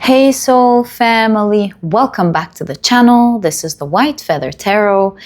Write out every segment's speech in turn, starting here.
Hey soul family, welcome back to the channel. This is the White Feather Tarot,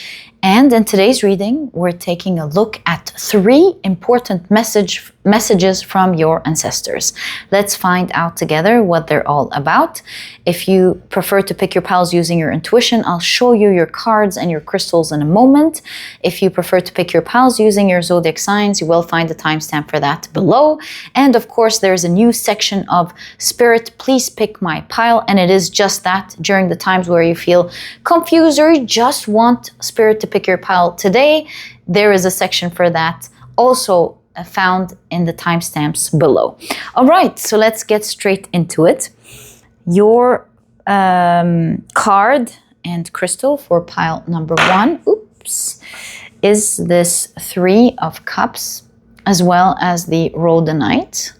and in today's reading we're taking a look at 3 important messages from your ancestors. Let's find out together what they're all about. If you prefer to pick your piles using your intuition, I'll show you your cards and your crystals in a moment. If you prefer to pick your piles using your zodiac signs, you will find the timestamp for that below. And of course, there's a new section of Spirit, please pick my pile. And it is just that during the times where you feel confused or you just want Spirit to pick your pile today, there is a section for that also found in the timestamps below. All right, so let's get straight into it. Your card and crystal for pile number 1, is this 3 of Cups, as well as the Rhodonite.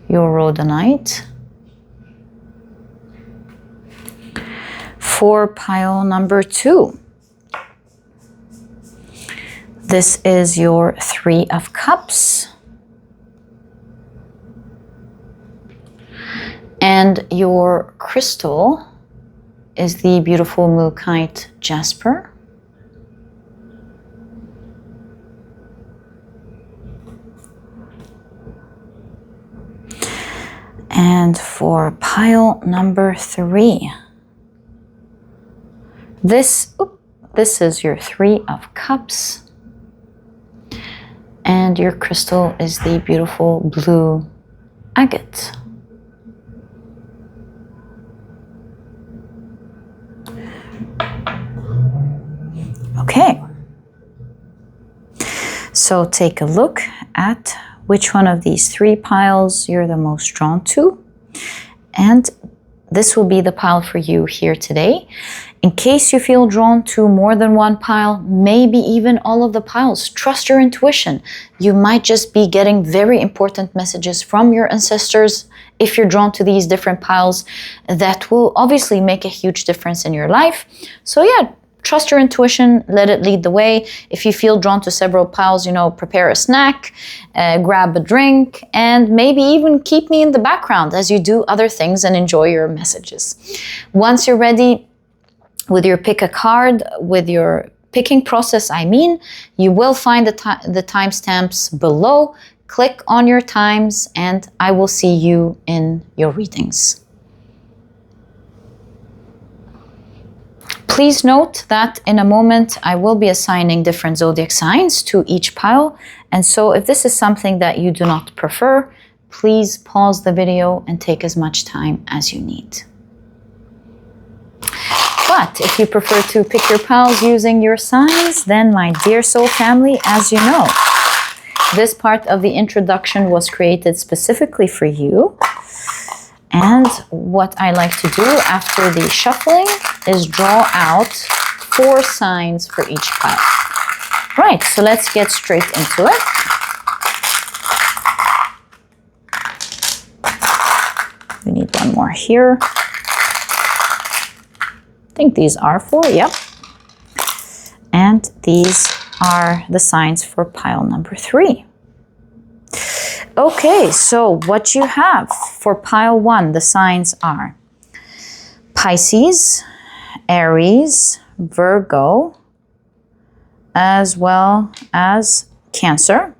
Your Rhodonite. For pile number 2, this is your 3 of Cups. And your crystal is the beautiful Mookaite Jasper. And for pile number 3, this is your 3 of Cups. And your crystal is the beautiful blue agate. Okay, so take a look at which one of these 3 piles you're the most drawn to. And this will be the pile for you here today. In case you feel drawn to more than one pile, maybe even all of the piles, trust your intuition. You might just be getting very important messages from your ancestors if you're drawn to these different piles that will obviously make a huge difference in your life. So yeah, trust your intuition, let it lead the way. If you feel drawn to several piles, prepare a snack, grab a drink, and maybe even keep me in the background as you do other things and enjoy your messages. Once you're ready with your pick a card, with your picking process, you will find the timestamps below. Click on your times and I will see you in your readings. Please note that in a moment I will be assigning different zodiac signs to each pile. And so if this is something that you do not prefer, please pause the video and take as much time as you need. But if you prefer to pick your piles using your signs, then my dear soul family, as you know, this part of the introduction was created specifically for you. And what I like to do after the shuffling is draw out 4 signs for each pile. Right, so let's get straight into it. We need one more here. I think these are 4, yep. And these are the signs for pile number 3. Okay, so what you have for pile 1, the signs are Pisces, Aries, Virgo, as well as Cancer.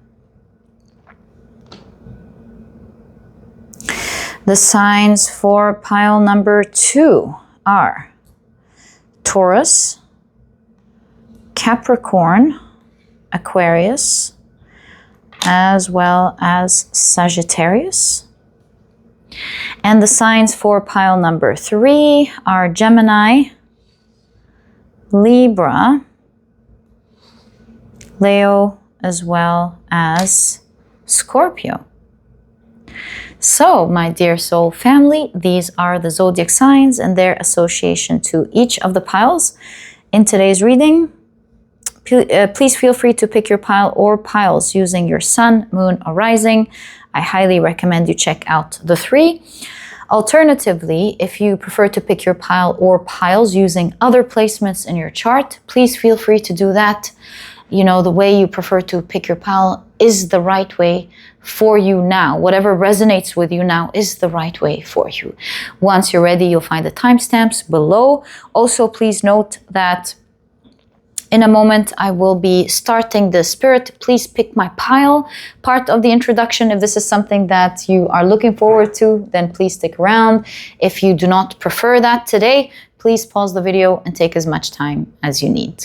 The signs for pile number 2 are Taurus, Capricorn, Aquarius, as well as Sagittarius. And the signs for pile number 3 are Gemini, Libra, Leo, as well as Scorpio. So, my dear soul family, these are the zodiac signs and their association to each of the piles. In today's reading, please feel free to pick your pile or piles using your sun, moon, or rising. I highly recommend you check out the 3. Alternatively, if you prefer to pick your pile or piles using other placements in your chart, please feel free to do that. you know, the way you prefer to pick your pile is the right way for you now. Whatever resonates with you now is the right way for you. Once you're ready, you'll find the timestamps below. Also, please note that in a moment, I will be starting the Spirit Please Pick My Pile part of the introduction. If this is something that you are looking forward to, then please stick around. If you do not prefer that today, please pause the video and take as much time as you need.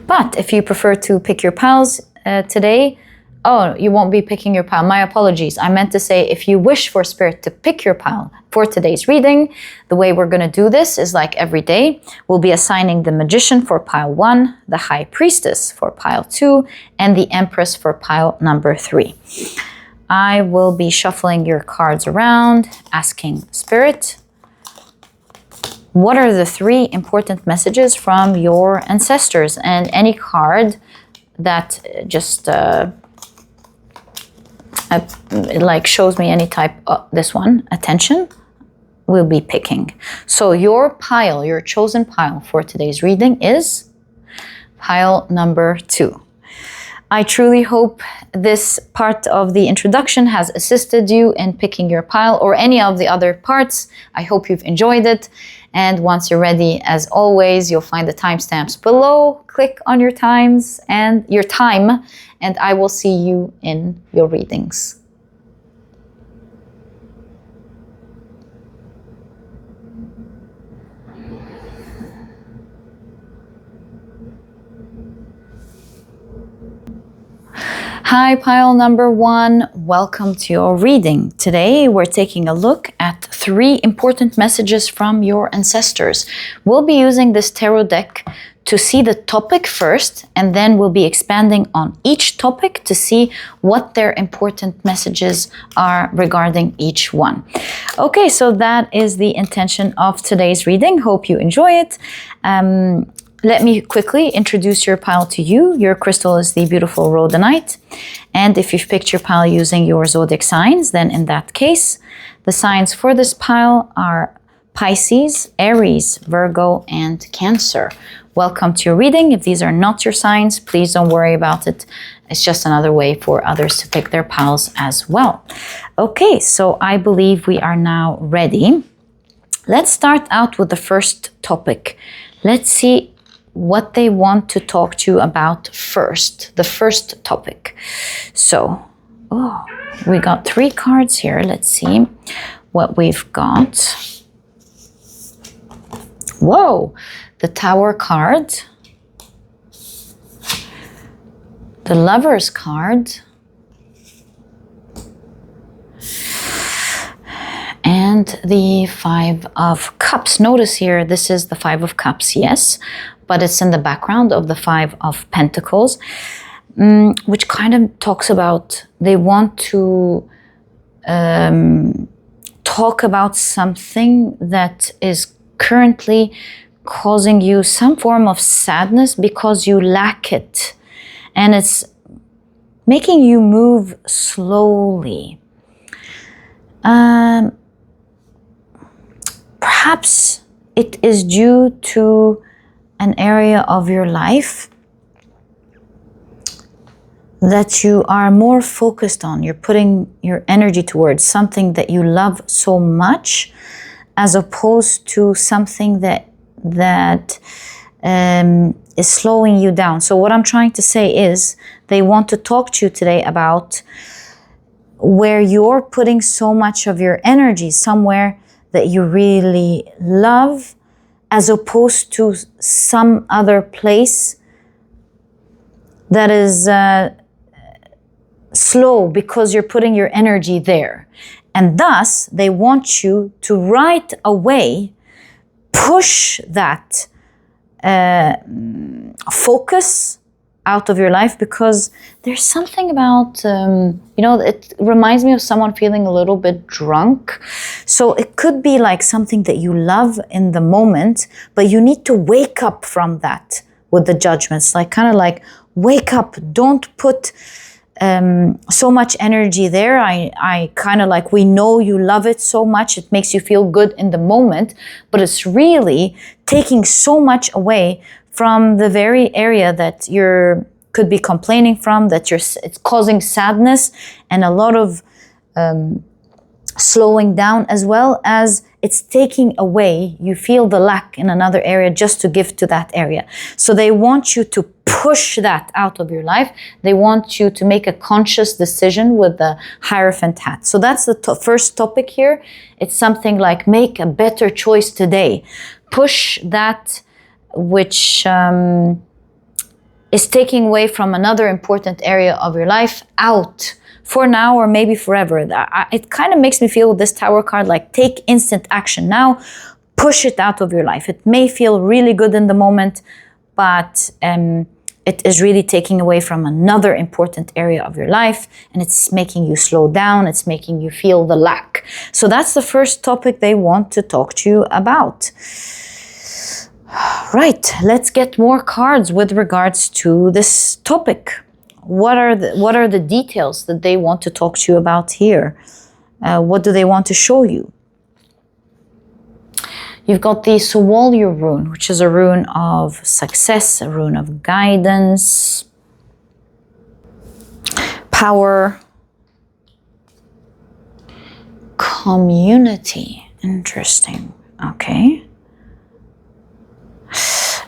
But if you prefer to pick your piles today, oh, you won't be picking your pile. My apologies. I meant to say if you wish for Spirit to pick your pile for today's reading, the way we're going to do this is like every day. We'll be assigning the Magician for pile 1, the High Priestess for pile 2, and the Empress for pile number 3. I will be shuffling your cards around, asking Spirit, what are the 3 important messages from your ancestors? And any card that just like shows me any type of this one, attention, we'll be picking. So your pile, your chosen pile for today's reading is pile number 2. I truly hope this part of the introduction has assisted you in picking your pile or any of the other parts. I hope you've enjoyed it. And once you're ready, as always, you'll find the timestamps below. Click on your times and your time, and I will see you in your readings. Hi, pile number 1. Welcome to your reading. Today, we're taking a look at 3 important messages from your ancestors. We'll be using this tarot deck to see the topic first, and then we'll be expanding on each topic to see what their important messages are regarding each one. Okay, so that is the intention of today's reading. Hope you enjoy it. Let me quickly introduce your pile to you. Your crystal is the beautiful Rhodonite. And if you've picked your pile using your zodiac signs, then in that case, the signs for this pile are Pisces, Aries, Virgo, and Cancer. Welcome to your reading. If these are not your signs, please don't worry about it. It's just another way for others to pick their piles as well. Okay, so I believe we are now ready. Let's start out with the first topic. Let's see what they want to talk to you about first, the first topic. So, we got 3 cards here. Let's see what we've got. Whoa, the Tower card, the Lover's card, and the 5 of Cups. Notice here, this is the 5 of Cups, yes, but it's in the background of the 5 of Pentacles, which kind of talks about they want to talk about something that is currently causing you some form of sadness because you lack it. And it's making you move slowly. Perhaps it is due to an area of your life that you are more focused on. You're putting your energy towards something that you love so much, as opposed to something that is slowing you down. So what I'm trying to say is they want to talk to you today about where you're putting so much of your energy somewhere that you really love, as opposed to some other place that is slow because you're putting your energy there. And thus, they want you to right away push that focus out of your life, because there's something about, it reminds me of someone feeling a little bit drunk. So it could be like something that you love in the moment, but you need to wake up from that with the judgments, like kind of like wake up, don't put so much energy there. I kind of like, we know you love it so much, it makes you feel good in the moment, but it's really taking so much away from the very area that you're could be complaining from, that it's causing sadness and a lot of slowing down, as well as it's taking away, you feel the lack in another area just to give to that area. So they want you to push that out of your life. They want you to make a conscious decision with the Hierophant hat. So that's the first topic here. It's something like make a better choice today. Push that which is taking away from another important area of your life out for now or maybe forever. It kind of makes me feel with this Tower card like take instant action now, push it out of your life. It may feel really good in the moment, but it is really taking away from another important area of your life, and it's making you slow down, it's making you feel the lack. So that's the first topic they want to talk to you about. Right, let's get more cards with regards to this topic. What are the details that they want to talk to you about here? What do they want to show you? You've got the Sowolio rune, which is a rune of success, a rune of guidance, power, community. Interesting. Okay.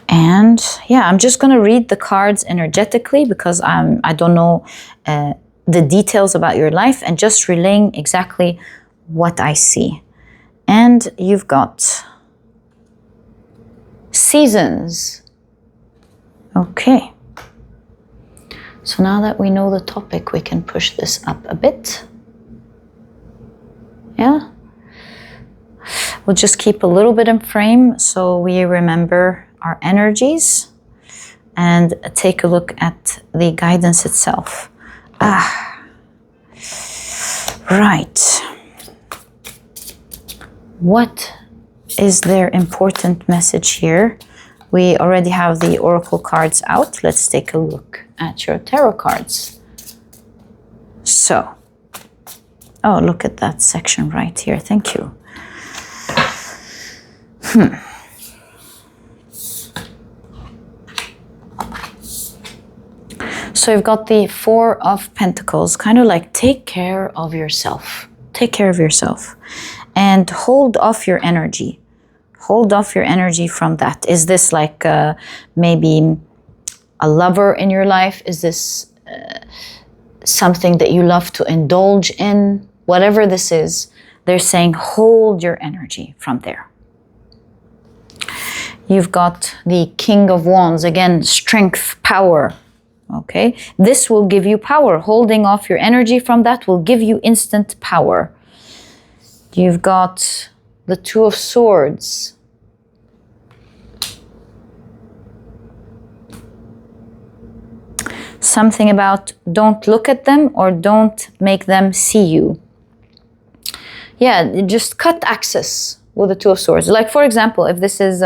And yeah, I'm just going to read the cards energetically because I don't know the details about your life, and just relaying exactly what I see. And you've got seasons. Okay. So now that we know the topic, we can push this up a bit. Yeah. We'll just keep a little bit in frame so we remember our energies and take a look at the guidance itself. Right. What is their important message here? We already have the oracle cards out. Let's take a look at your tarot cards. So, oh, look at that section right here. Thank you. So you've got the Four of Pentacles, kind of like take care of yourself. Take care of yourself and hold off your energy. Hold off your energy from that. Is this like maybe a lover in your life? Is this something that you love to indulge in? Whatever this is, they're saying hold your energy from there. You've got the King of Wands, again, strength, power. Okay, this will give you power. Holding off your energy from that will give you instant power. You've got the Two of Swords. Something about don't look at them or don't make them see you. Yeah, just cut access with the Two of Swords. Like, for example, if this is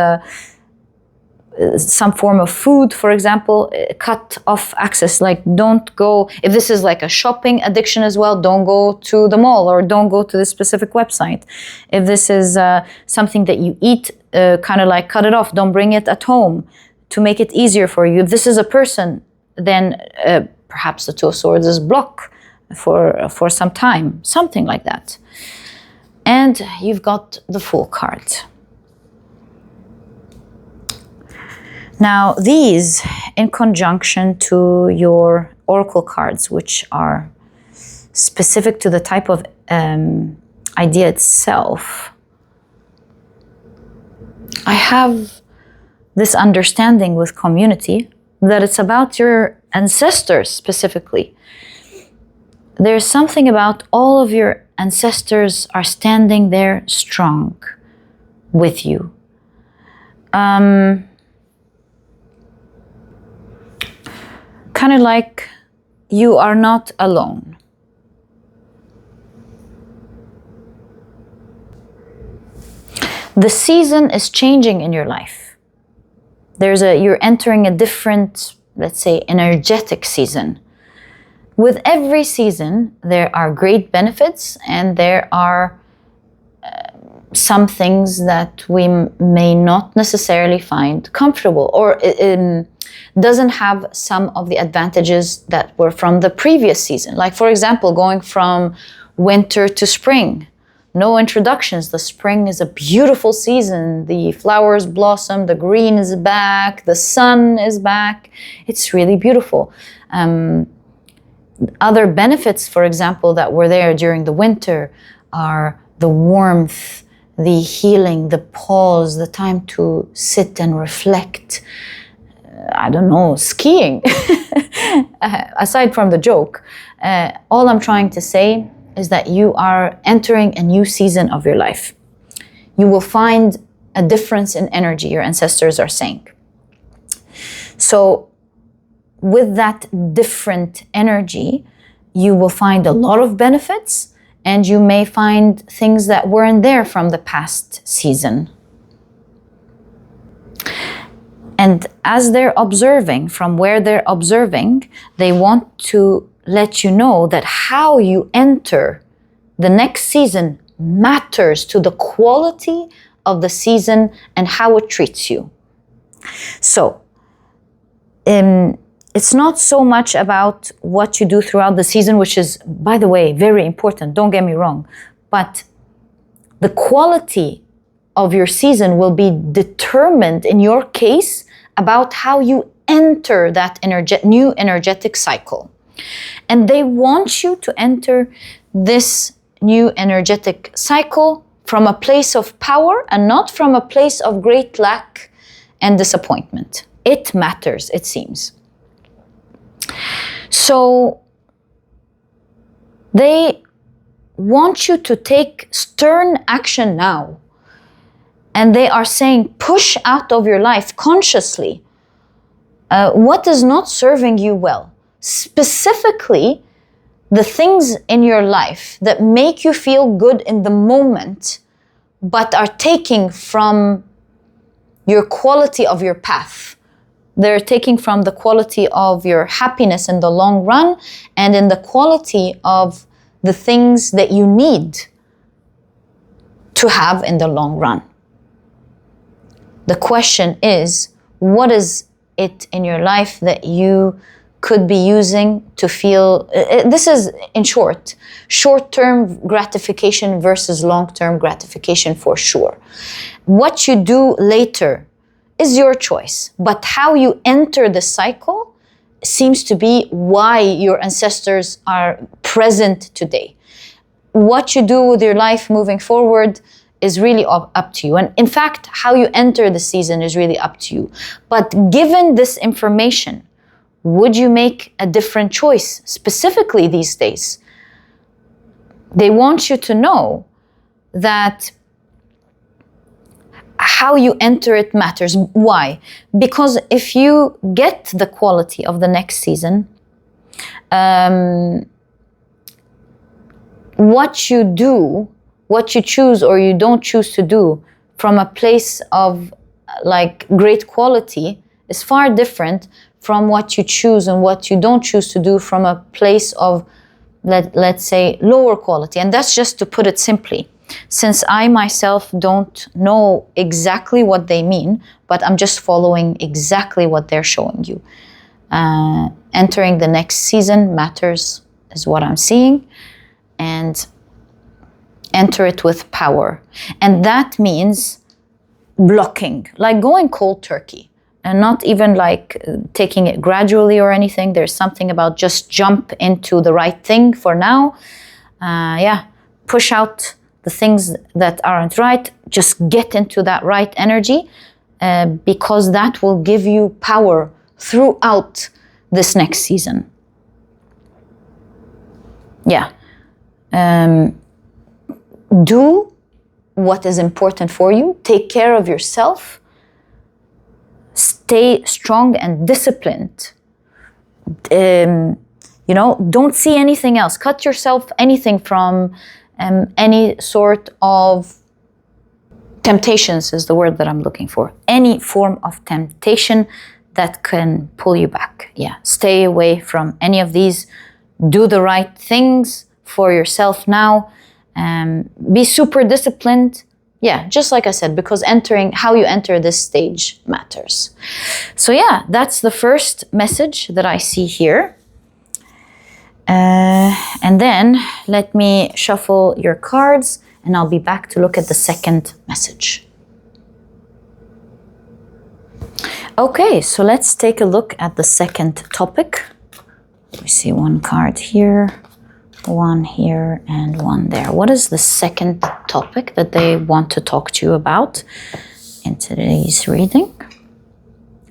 some form of food, for example, cut off access. Like, don't go, if this is like a shopping addiction as well, don't go to the mall or don't go to this specific website. If this is something that you eat, kind of like cut it off, don't bring it at home to make it easier for you. If this is a person, then perhaps the Two of Swords is block for some time, something like that. And you've got the Fool card. Now, these, in conjunction to your oracle cards, which are specific to the type of idea itself, I have this understanding with community that it's about your ancestors specifically. There's something about all of your ancestors are standing there strong with you. Kind of like you are not alone. The season is changing in your life. You're entering a different, let's say, energetic season. With every season, there are great benefits and there are some things that we may not necessarily find comfortable, or doesn't have some of the advantages that were from the previous season. Like, for example, going from winter to spring. No introductions. The spring is a beautiful season. The flowers blossom, the green is back, the sun is back. It's really beautiful. Other benefits, for example, that were there during the winter are the warmth, the healing, the pause, the time to sit and reflect. I don't know, skiing. Aside from the joke, all I'm trying to say is that you are entering a new season of your life. You will find a difference in energy, your ancestors are saying. So with that different energy, you will find a lot of benefits, and you may find things that weren't there from the past season. And as they're observing, from where they're observing, they want to let you know that how you enter the next season matters to the quality of the season and how it treats you. So, it's not so much about what you do throughout the season, which is, by the way, very important, don't get me wrong, but the quality of your season will be determined, in your case, about how you enter that new energetic cycle. And they want you to enter this new energetic cycle from a place of power and not from a place of great lack and disappointment. It matters, it seems. So they want you to take stern action now. And they are saying, push out of your life consciously what is not serving you well. Specifically, the things in your life that make you feel good in the moment, but are taking from your quality of your path. They're taking from the quality of your happiness in the long run, and in the quality of the things that you need to have in the long run. The question is, what is it in your life that you could be using to feel, this is in short-term gratification versus long-term gratification for sure. What you do later is your choice, but how you enter the cycle seems to be why your ancestors are present today. What you do with your life moving forward is really up to you. And in fact, how you enter the season is really up to you. But given this information, would you make a different choice, specifically these days? They want you to know that how you enter it matters. Why? Because if you get the quality of the next season, what you do, what you choose or you don't choose to do from a place of like great quality is far different from what you choose and what you don't choose to do from a place of, let's say, lower quality. And that's just to put it simply. Since I myself don't know exactly what they mean, but I'm just following exactly what they're showing you. Entering the next season matters is what I'm seeing. And enter it with power. And that means blocking, like going cold turkey. And not even like taking it gradually or anything. There's something about just jump into the right thing for now. Push out the things that aren't right. Just get into that right energy because that will give you power throughout this next season. Do what is important for you. Take care of yourself. Stay strong and disciplined. Don't see anything else. Cut yourself anything from any sort of temptations is the word that I'm looking for. Any form of temptation that can pull you back. Stay away from any of these. Do the right things for yourself now. Be super disciplined. Yeah, just like I said, because how you enter this stage matters. So yeah, that's the first message that I see here. And then let me shuffle your cards and I'll be back to look at the second message. Okay, so let's take a look at the second topic. We see one card here, one here, and one there. What is the second topic that they want to talk to you about in today's reading?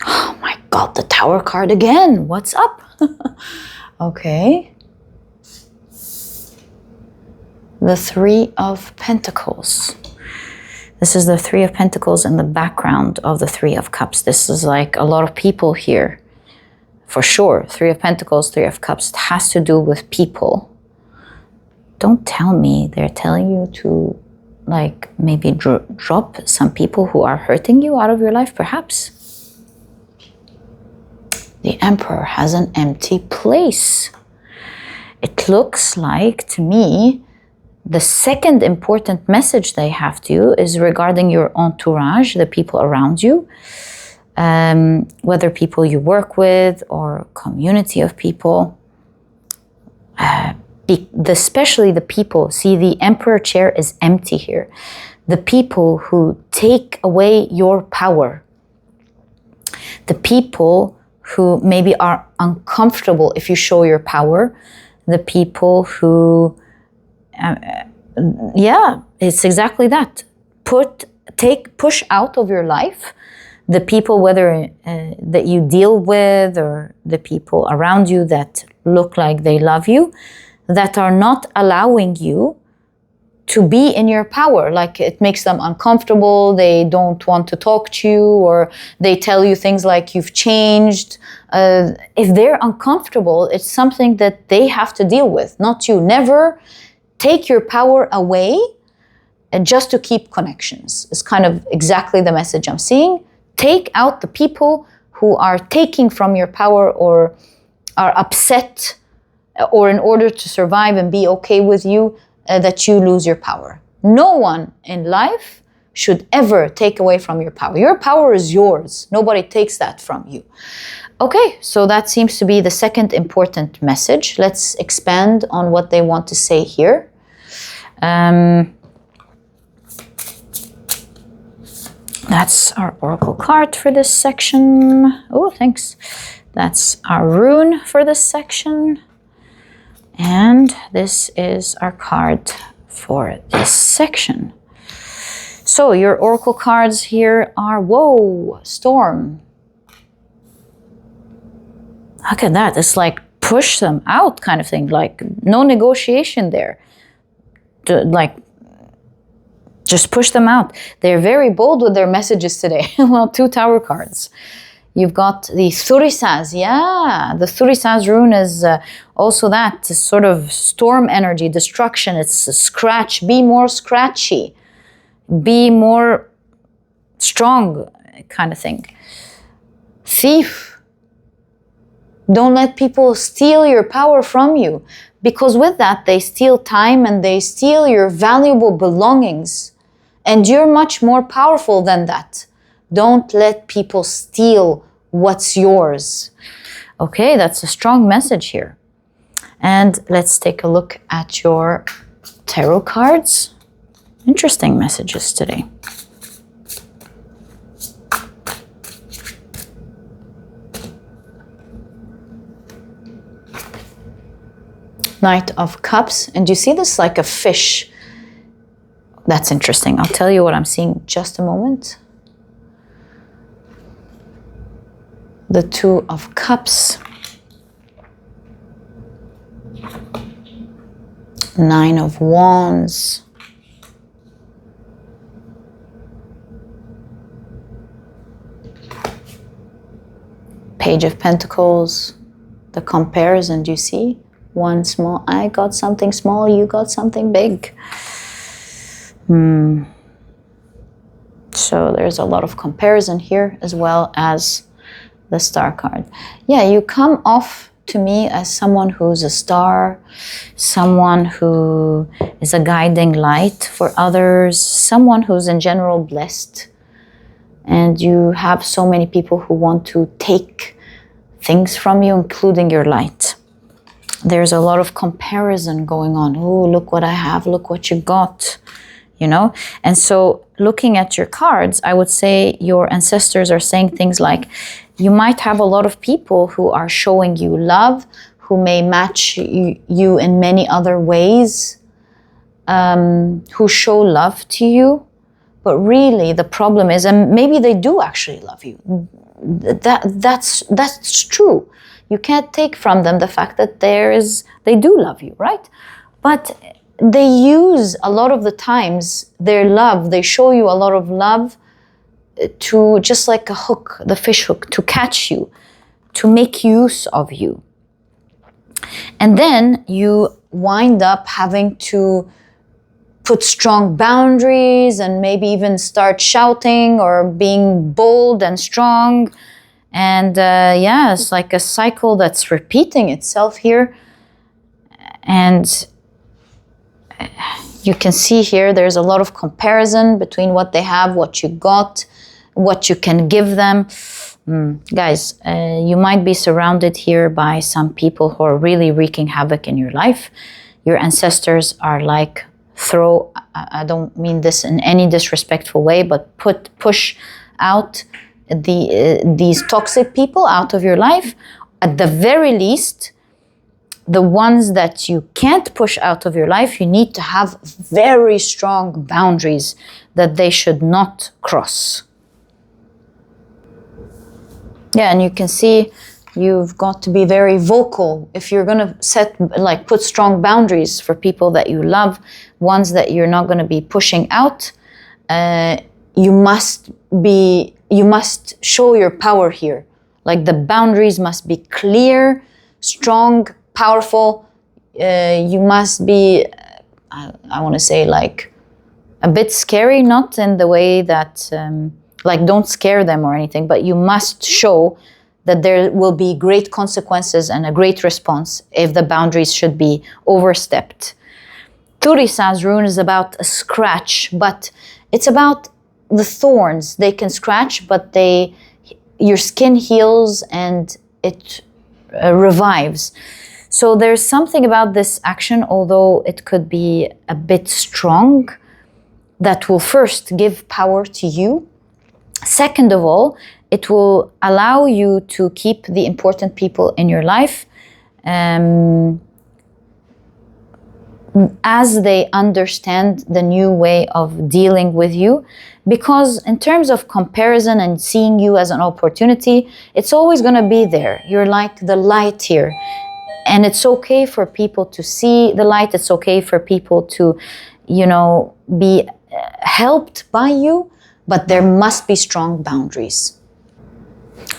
Oh my God, the Tower card again. What's up? Okay. The Three of Pentacles. This is the Three of Pentacles in the background of the Three of Cups. This is like a lot of people here. For sure, Three of Pentacles, Three of Cups. It has to do with people. Don't tell me they're telling you to like maybe drop some people who are hurting you out of your life, perhaps. The Emperor has an empty place. It looks like to me the second important message they have to you is regarding your entourage, the people around you, whether people you work with or community of people, especially the people. See, the Emperor chair is empty here. The people who take away your power, the people who maybe are uncomfortable if you show your power, the people who yeah, it's exactly that. Push out of your life the people, whether that you deal with or the people around you that look like they love you, that are not allowing you to be in your power. Like it makes them uncomfortable, they don't want to talk to you, or they tell you things like you've changed. If they're uncomfortable, it's something that they have to deal with, not you. Never take your power away just to keep connections. It's kind of exactly the message I'm seeing. Take out the people who are taking from your power or are upset, or in order to survive and be okay with you, that you lose your power. No one in life should ever take away from your power. Your power is yours. Nobody takes that from you. Okay, so that seems to be the second important message. Let's expand on what they want to say here. That's our oracle card for this section. Oh, thanks. That's our rune for this section. And this is our card for this section. So your oracle cards here are, whoa, storm. Look at that. It's like push them out kind of thing. Like no negotiation there. Like just push them out. They're very bold with their messages today. Well, two Tower cards. You've got the Thurisaz. Yeah, the Thurisaz rune is also that sort of storm energy, destruction. It's a scratch. Be more scratchy. Be more strong kind of thing. Thief. Don't let people steal your power from you, because with that they steal time and they steal your valuable belongings, and you're much more powerful than that. Don't let people steal what's yours. Okay, that's a strong message here. And let's take a look at your tarot cards. Interesting messages today. Knight of Cups, and you see this like a fish. That's interesting. I'll tell you what I'm seeing in just a moment. The Two of Cups. Nine of Wands. Page of Pentacles. The comparison, do you see? One small, I got something small, you got something big. So there's a lot of comparison here, as well as the Star card. Yeah, you come off to me as someone who's a star, someone who is a guiding light for others, someone who's in general blessed. And you have so many people who want to take things from you, including your light. There's a lot of comparison going on. Oh, look what I have, look what you got, you know? And so looking at your cards, I would say your ancestors are saying things like, you might have a lot of people who are showing you love, who may match you in many other ways, who show love to you. But really the problem is, and maybe they do actually love you. That's true. You can't take from them the fact that they do love you, right? But they use a lot of the times their love, they show you a lot of love to, just like a hook, the fish hook, to catch you, to make use of you. And then you wind up having to put strong boundaries and maybe even start shouting or being bold and strong. And yeah, it's like a cycle that's repeating itself here. And you can see here, there's a lot of comparison between what they have, what you got, what you can give them. Guys, you might be surrounded here by some people who are really wreaking havoc in your life. Your ancestors are like, I don't mean this in any disrespectful way, but push out these toxic people out of your life. At the very least, the ones that you can't push out of your life, you need to have very strong boundaries that they should not cross. Yeah, and you can see you've got to be very vocal if you're going to put strong boundaries for people that you love, ones that you're not going to be pushing out. You must show your power here. Like the boundaries must be clear, strong, powerful. You must be, I want to say, like a bit scary, not in the way that, like don't scare them or anything, but you must show that there will be great consequences and a great response if the boundaries should be overstepped. Turisa's rune is about a scratch, but it's about the thorns. They can scratch, but your skin heals and it revives. So there's something about this action, although it could be a bit strong, that will first give power to you. Second of all, it will allow you to keep the important people in your life as they understand the new way of dealing with you. Because in terms of comparison and seeing you as an opportunity, it's always going to be there. You're like the light here. And it's okay for people to see the light. It's okay for people to, be helped by you. But there must be strong boundaries.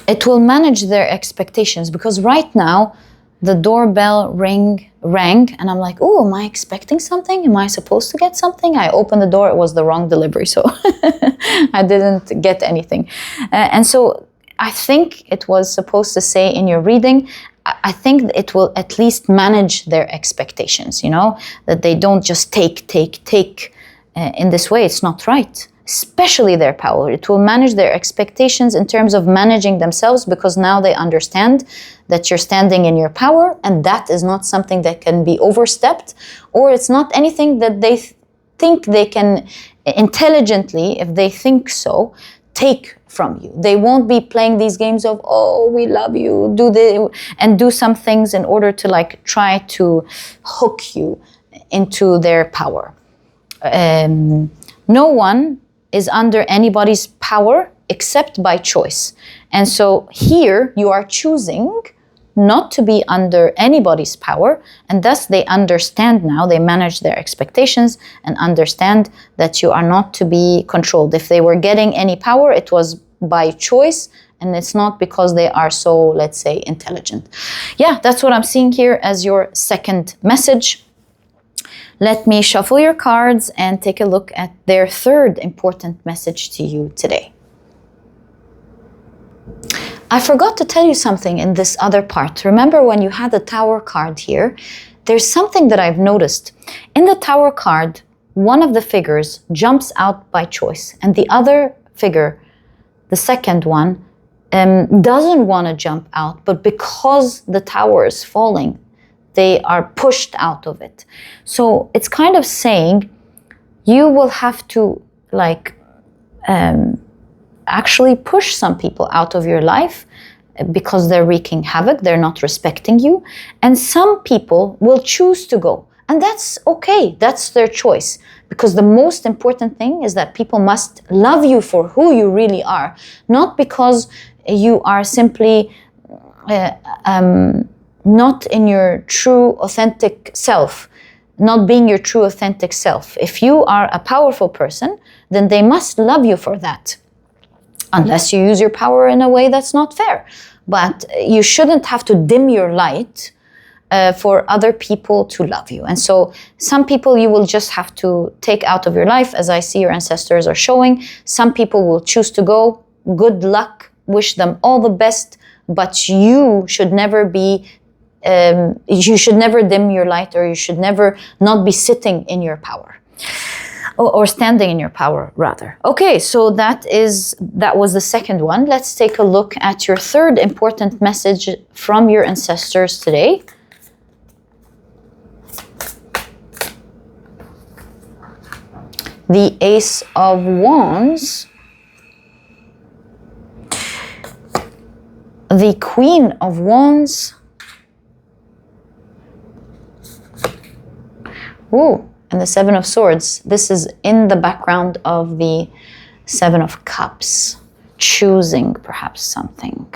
It will manage their expectations, because right now the doorbell rang and I'm like, oh, am I expecting something? Am I supposed to get something? I opened the door, it was the wrong delivery, so I didn't get anything. And so I think it was supposed to say in your reading, I think it will at least manage their expectations, that they don't just take in this way. It's not right. Especially their power. It will manage their expectations in terms of managing themselves, because now they understand that you're standing in your power, and that is not something that can be overstepped, or it's not anything that they think they can intelligently, if they think so, take from you. They won't be playing these games of, oh, we love you, do some things in order to try to hook you into their power. No one is under anybody's power except by choice. And so here you are choosing not to be under anybody's power, and thus they understand now, they manage their expectations and understand that you are not to be controlled. If they were getting any power, it was by choice, and it's not because they are so, let's say, intelligent. Yeah, that's what I'm seeing here as your second message. Let me shuffle your cards and take a look at their third important message to you today. I forgot to tell you something in this other part. Remember when you had the Tower card here? There's something that I've noticed. In the Tower card, one of the figures jumps out by choice, and the other figure, the second one, doesn't want to jump out, but because the tower is falling, they are pushed out of it. So it's kind of saying you will have to actually push some people out of your life because they're wreaking havoc, they're not respecting you, and some people will choose to go. And that's okay, that's their choice. Because the most important thing is that people must love you for who you really are, not because you are simply not in your true authentic self, not being your true authentic self. If you are a powerful person, then they must love you for that, unless you use your power in a way that's not fair. But you shouldn't have to dim your light for other people to love you. And so some people you will just have to take out of your life, as I see your ancestors are showing. Some people will choose to go. Good luck, wish them all the best, but you should never be, you should never dim your light, or you should never not be sitting in your power. Or standing in your power, rather. Okay, so that was the second one. Let's take a look at your third important message from your ancestors today. The Ace of Wands, the Queen of Wands, ooh, and the Seven of Swords. This is in the background of the Seven of Cups, choosing perhaps something,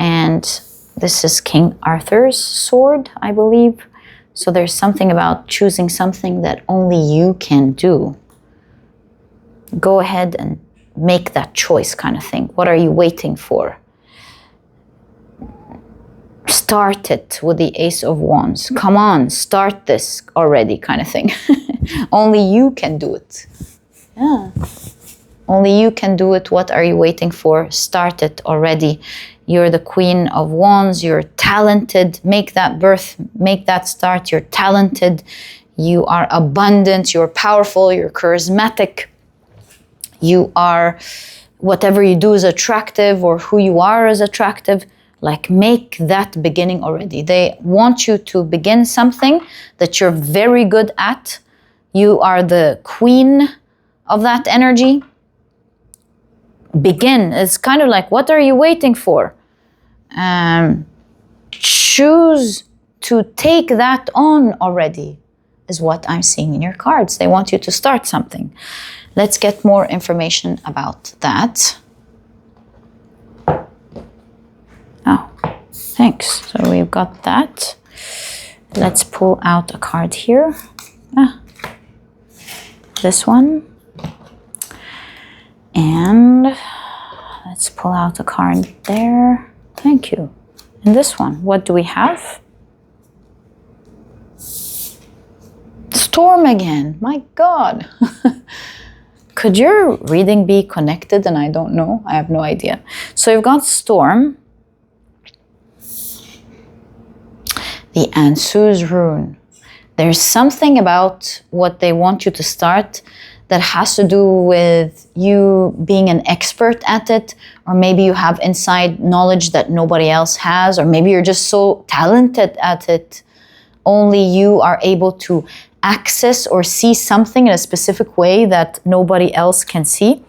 and this is King Arthur's sword, I believe. So there's something about choosing something that only you can do. Go ahead and make that choice, kind of thing. What are you waiting for? Start it with the Ace of Wands. Come on, start this already, kind of thing. Only you can do it. Yeah. Only you can do it. What are you waiting for? Start it already. You're the Queen of Wands. You're talented. Make that birth. Make that start. You're talented. You are abundant. You're powerful. You're charismatic. You are, whatever you do is attractive, or who you are is attractive. Like, make that beginning already. They want you to begin something that you're very good at. You are the queen of that energy. Begin. It's kind of like, what are you waiting for? Choose to take that on already, is what I'm seeing in your cards. They want you to start something. Let's get more information about that. Oh, thanks. So we've got that. Let's pull out a card here. This one. And let's pull out a card there. Thank you. And this one, what do we have? Storm again. My God. Could your reading be connected and I don't know? I have no idea. So you've got Storm. The Ansu's rune. There's something about what they want you to start that has to do with you being an expert at it, or maybe you have inside knowledge that nobody else has, or maybe you're just so talented at it, only you are able to access or see something in a specific way that nobody else can see.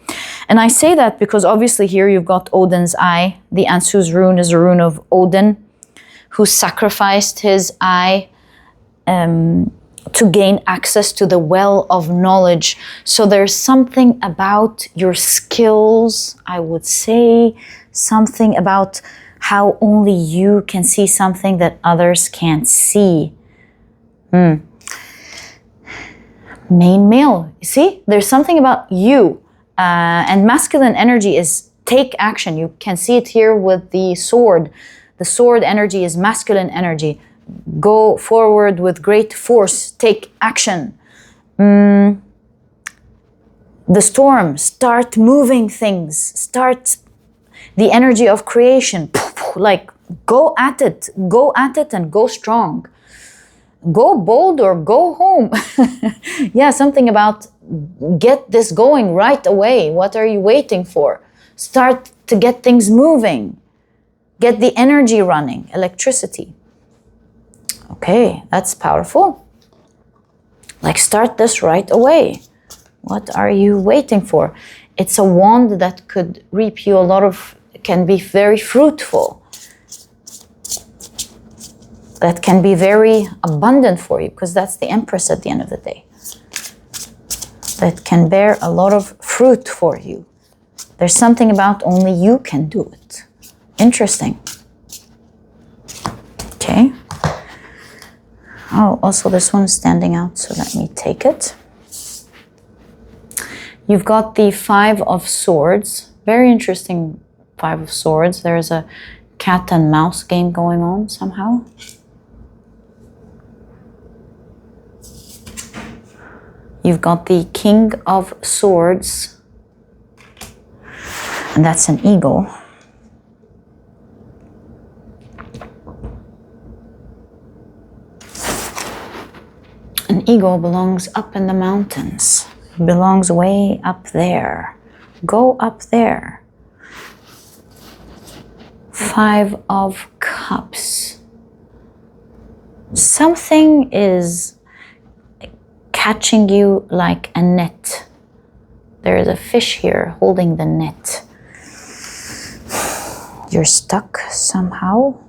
And I say that because obviously here you've got Odin's eye. The Ansu's rune is a rune of Odin, who sacrificed his eye to gain access to the well of knowledge. So there's something about your skills, I would say, something about how only you can see something that others can't see. Main male, you see? There's something about you. And masculine energy is take action. You can see it here with the sword. The sword energy is masculine energy. Go forward with great force. Take action. the storm, start moving things, start the energy of creation, like go at it and go strong. Go bold or go home. Yeah, something about get this going right away. What are you waiting for? Start to get things moving. Get the energy running, electricity. Okay, that's powerful. Like start this right away. What are you waiting for? It's a wand that could reap you a lot of, can be very fruitful. That can be very abundant for you, because that's the Empress at the end of the day. That can bear a lot of fruit for you. There's something about only you can do it. Interesting. Okay. Oh, also this one's standing out, so let me take it. You've got the Five of Swords. Very interesting Five of Swords. There's a cat and mouse game going on somehow. You've got the King of Swords, and that's an eagle. An eagle belongs up in the mountains. It belongs way up there. Go up there. Five of Cups. Something is catching you like a net. There is a fish here holding the net. You're stuck somehow.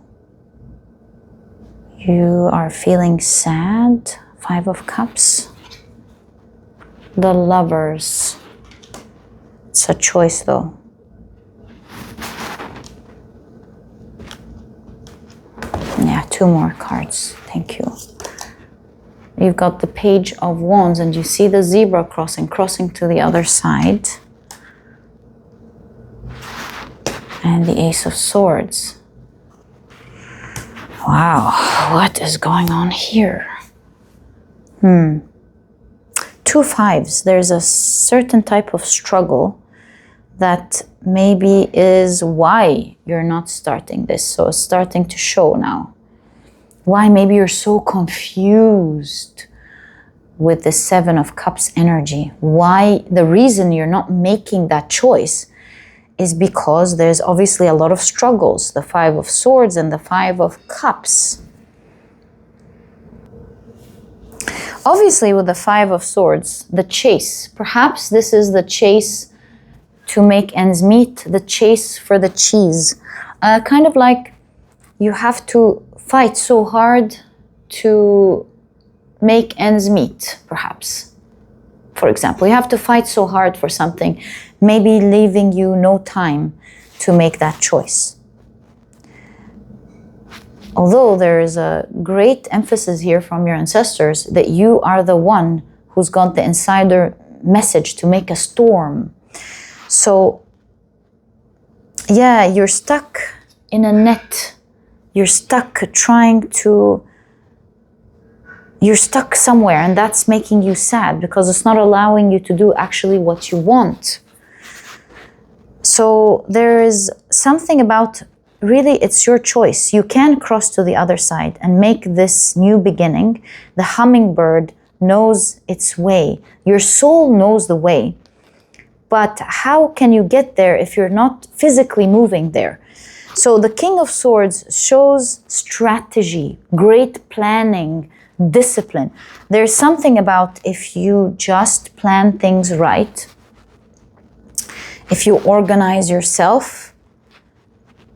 You are feeling sad. Five of Cups. The Lovers. It's a choice though. Yeah, two more cards. Thank you. You've got the Page of Wands, and you see the zebra crossing to the other side. And the Ace of Swords. Wow, what is going on here? Two fives. There's a certain type of struggle that maybe is why you're not starting this. So it's starting to show now. Why maybe you're so confused with the Seven of Cups energy. Why the reason you're not making that choice is because there's obviously a lot of struggles. The Five of Swords and the Five of Cups. Obviously with the Five of Swords, the chase. Perhaps this is the chase to make ends meet, the chase for the cheese. Kind of like you have to fight so hard to make ends meet, perhaps. For example, you have to fight so hard for something, maybe leaving you no time to make that choice. Although there is a great emphasis here from your ancestors that you are the one who's got the insider message to make a storm. So, yeah, you're stuck in a net. You're stuck you're stuck somewhere, and that's making you sad because it's not allowing you to do actually what you want. So there is something about, really, it's your choice. You can cross to the other side and make this new beginning. The hummingbird knows its way. Your soul knows the way. But how can you get there if you're not physically moving there? So the King of Swords shows strategy, great planning, discipline. There's something about if you just plan things right, if you organize yourself,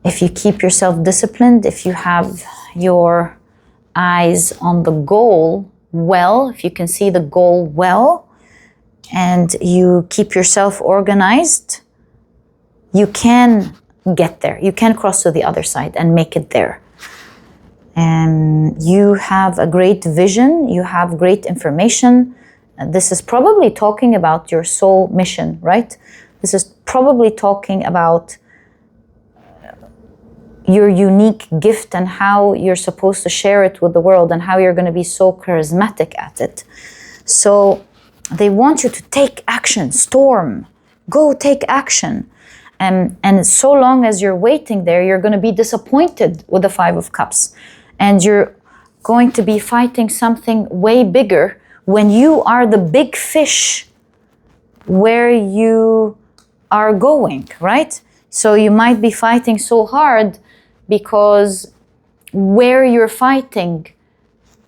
if you keep yourself disciplined, if you have your eyes on the goal well, if you can see the goal well, and you keep yourself organized, you can get there. You can cross to the other side and make it there. And you have a great vision. You have great information. This is probably talking about your soul mission, right? This is probably talking about your unique gift and how you're supposed to share it with the world and how you're going to be so charismatic at it. So they want you to take action, storm, go take action. And so long as you're waiting there, you're going to be disappointed with the Five of Cups. And you're going to be fighting something way bigger when you are the big fish where you are going, right? So you might be fighting so hard because where you're fighting,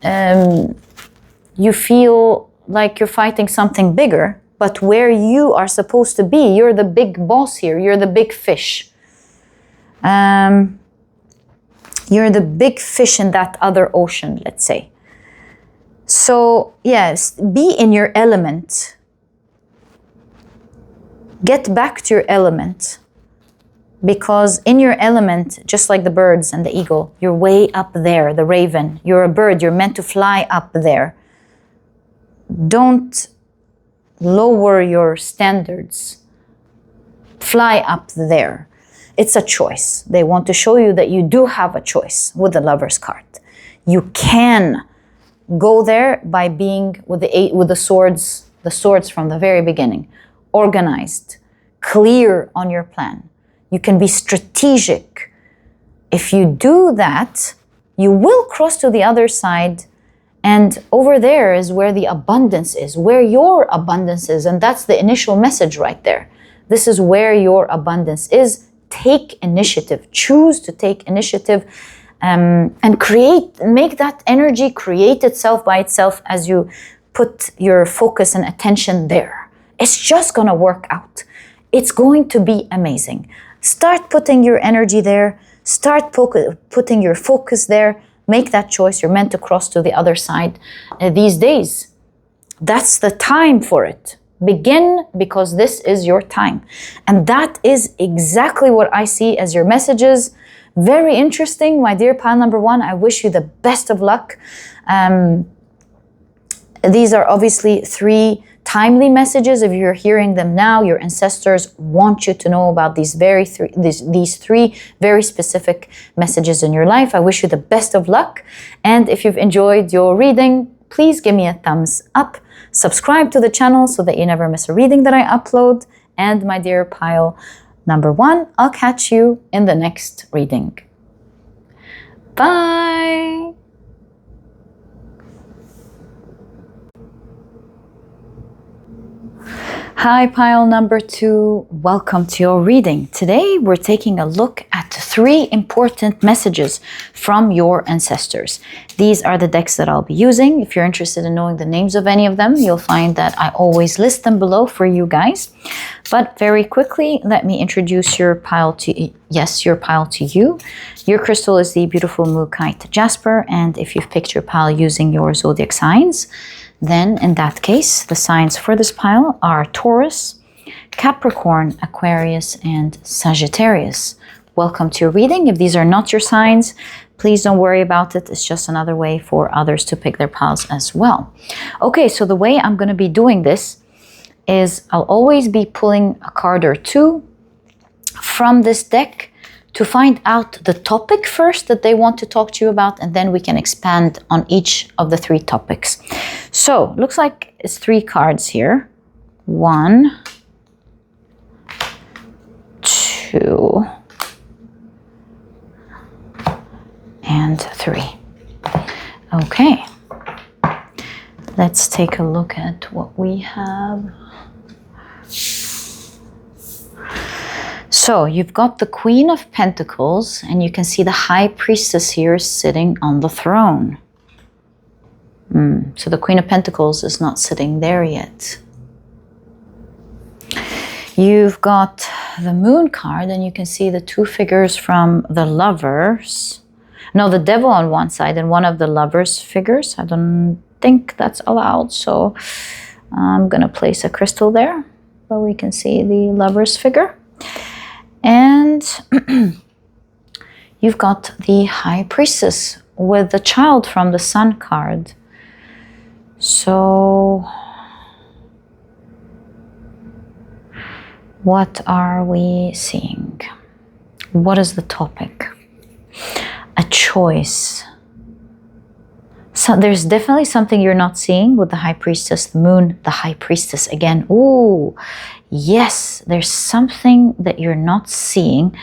you feel like you're fighting something bigger, but where you are supposed to be, you're the big boss here, you're the big fish. You're the big fish in that other ocean, let's say. So yes, be in your element. Get back to your element. Because in your element, just like the birds and the eagle, you're way up there, the raven. You're a bird, you're meant to fly up there. Don't lower your standards. Fly up there. It's a choice. They want to show you that you do have a choice with the Lover's card. You can go there by being with the swords from the very beginning, organized, clear on your plan. You can be strategic. If you do that, you will cross to the other side, and over there is where the abundance is, where your abundance is, and that's the initial message right there. This is where your abundance is. Take initiative. Choose to take initiative and make that energy create itself by itself as you put your focus and attention there. It's just going to work out. It's going to be amazing. Start putting your energy there. Start putting your focus there. Make that choice. You're meant to cross to the other side these days. That's the time for it. Begin, because this is your time. And that is exactly what I see as your messages. Very interesting, my dear pile number one. I wish you the best of luck. These are obviously 3 timely messages. If you're hearing them now, your ancestors want you to know about these 3 very specific messages in your life. I wish you the best of luck. And if you've enjoyed your reading, please give me a thumbs up. Subscribe to the channel so that you never miss a reading that I upload. And my dear pile number one, I'll catch you in the next reading. Bye! Hi, pile number 2. Welcome to your reading. Today, we're taking a look at 3 important messages from your ancestors. These are the decks that I'll be using. If you're interested in knowing the names of any of them, you'll find that I always list them below for you guys. But very quickly, let me introduce your pile to you. Your crystal is the beautiful Mookaite Jasper, and if you've picked your pile using your zodiac signs, then in that case, the signs for this pile are Taurus, Capricorn, Aquarius, and Sagittarius. Welcome to your reading. If these are not your signs, please don't worry about it. It's just another way for others to pick their piles as well. Okay, so the way I'm going to be doing this is I'll always be pulling a card or 2 from this deck to find out the topic first that they want to talk to you about, and then we can expand on each of the 3 topics. So, looks like it's 3 cards here. 1, 2, and 3. Okay. Let's take a look at what we have. So you've got the Queen of Pentacles, and you can see the High Priestess here sitting on the throne. So the Queen of Pentacles is not sitting there yet. You've got the Moon card, and you can see the 2 figures from the Lovers. No, the Devil on one side and one of the Lovers figures. I don't think that's allowed, so I'm going to place a crystal there, but we can see the Lovers figure. And you've got the High Priestess with the Child from the Sun card. So what are we seeing? What is the topic? A choice. So there's definitely something you're not seeing with the High Priestess, the Moon, the High Priestess again. Ooh, yes, there's something that you're not seeing.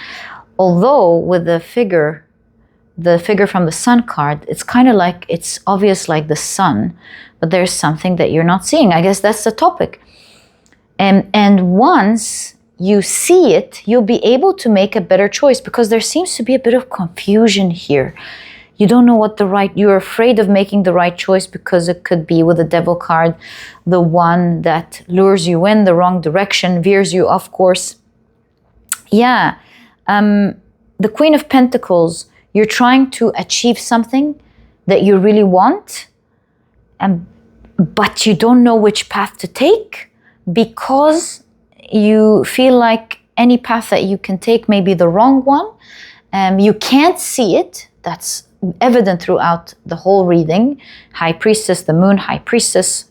Although with the figure from the Sun card, it's kind of like, it's obvious like the sun, but there's something that you're not seeing. I guess that's the topic. And once you see it, you'll be able to make a better choice, because there seems to be a bit of confusion here. You don't know what you're afraid of making the right choice, because it could be with the Devil card, the one that lures you in the wrong direction, veers you off course. Yeah, the Queen of Pentacles, you're trying to achieve something that you really want, but you don't know which path to take, because you feel like any path that you can take may be the wrong one. You can't see it. That's evident throughout the whole reading. High Priestess, the Moon, High Priestess.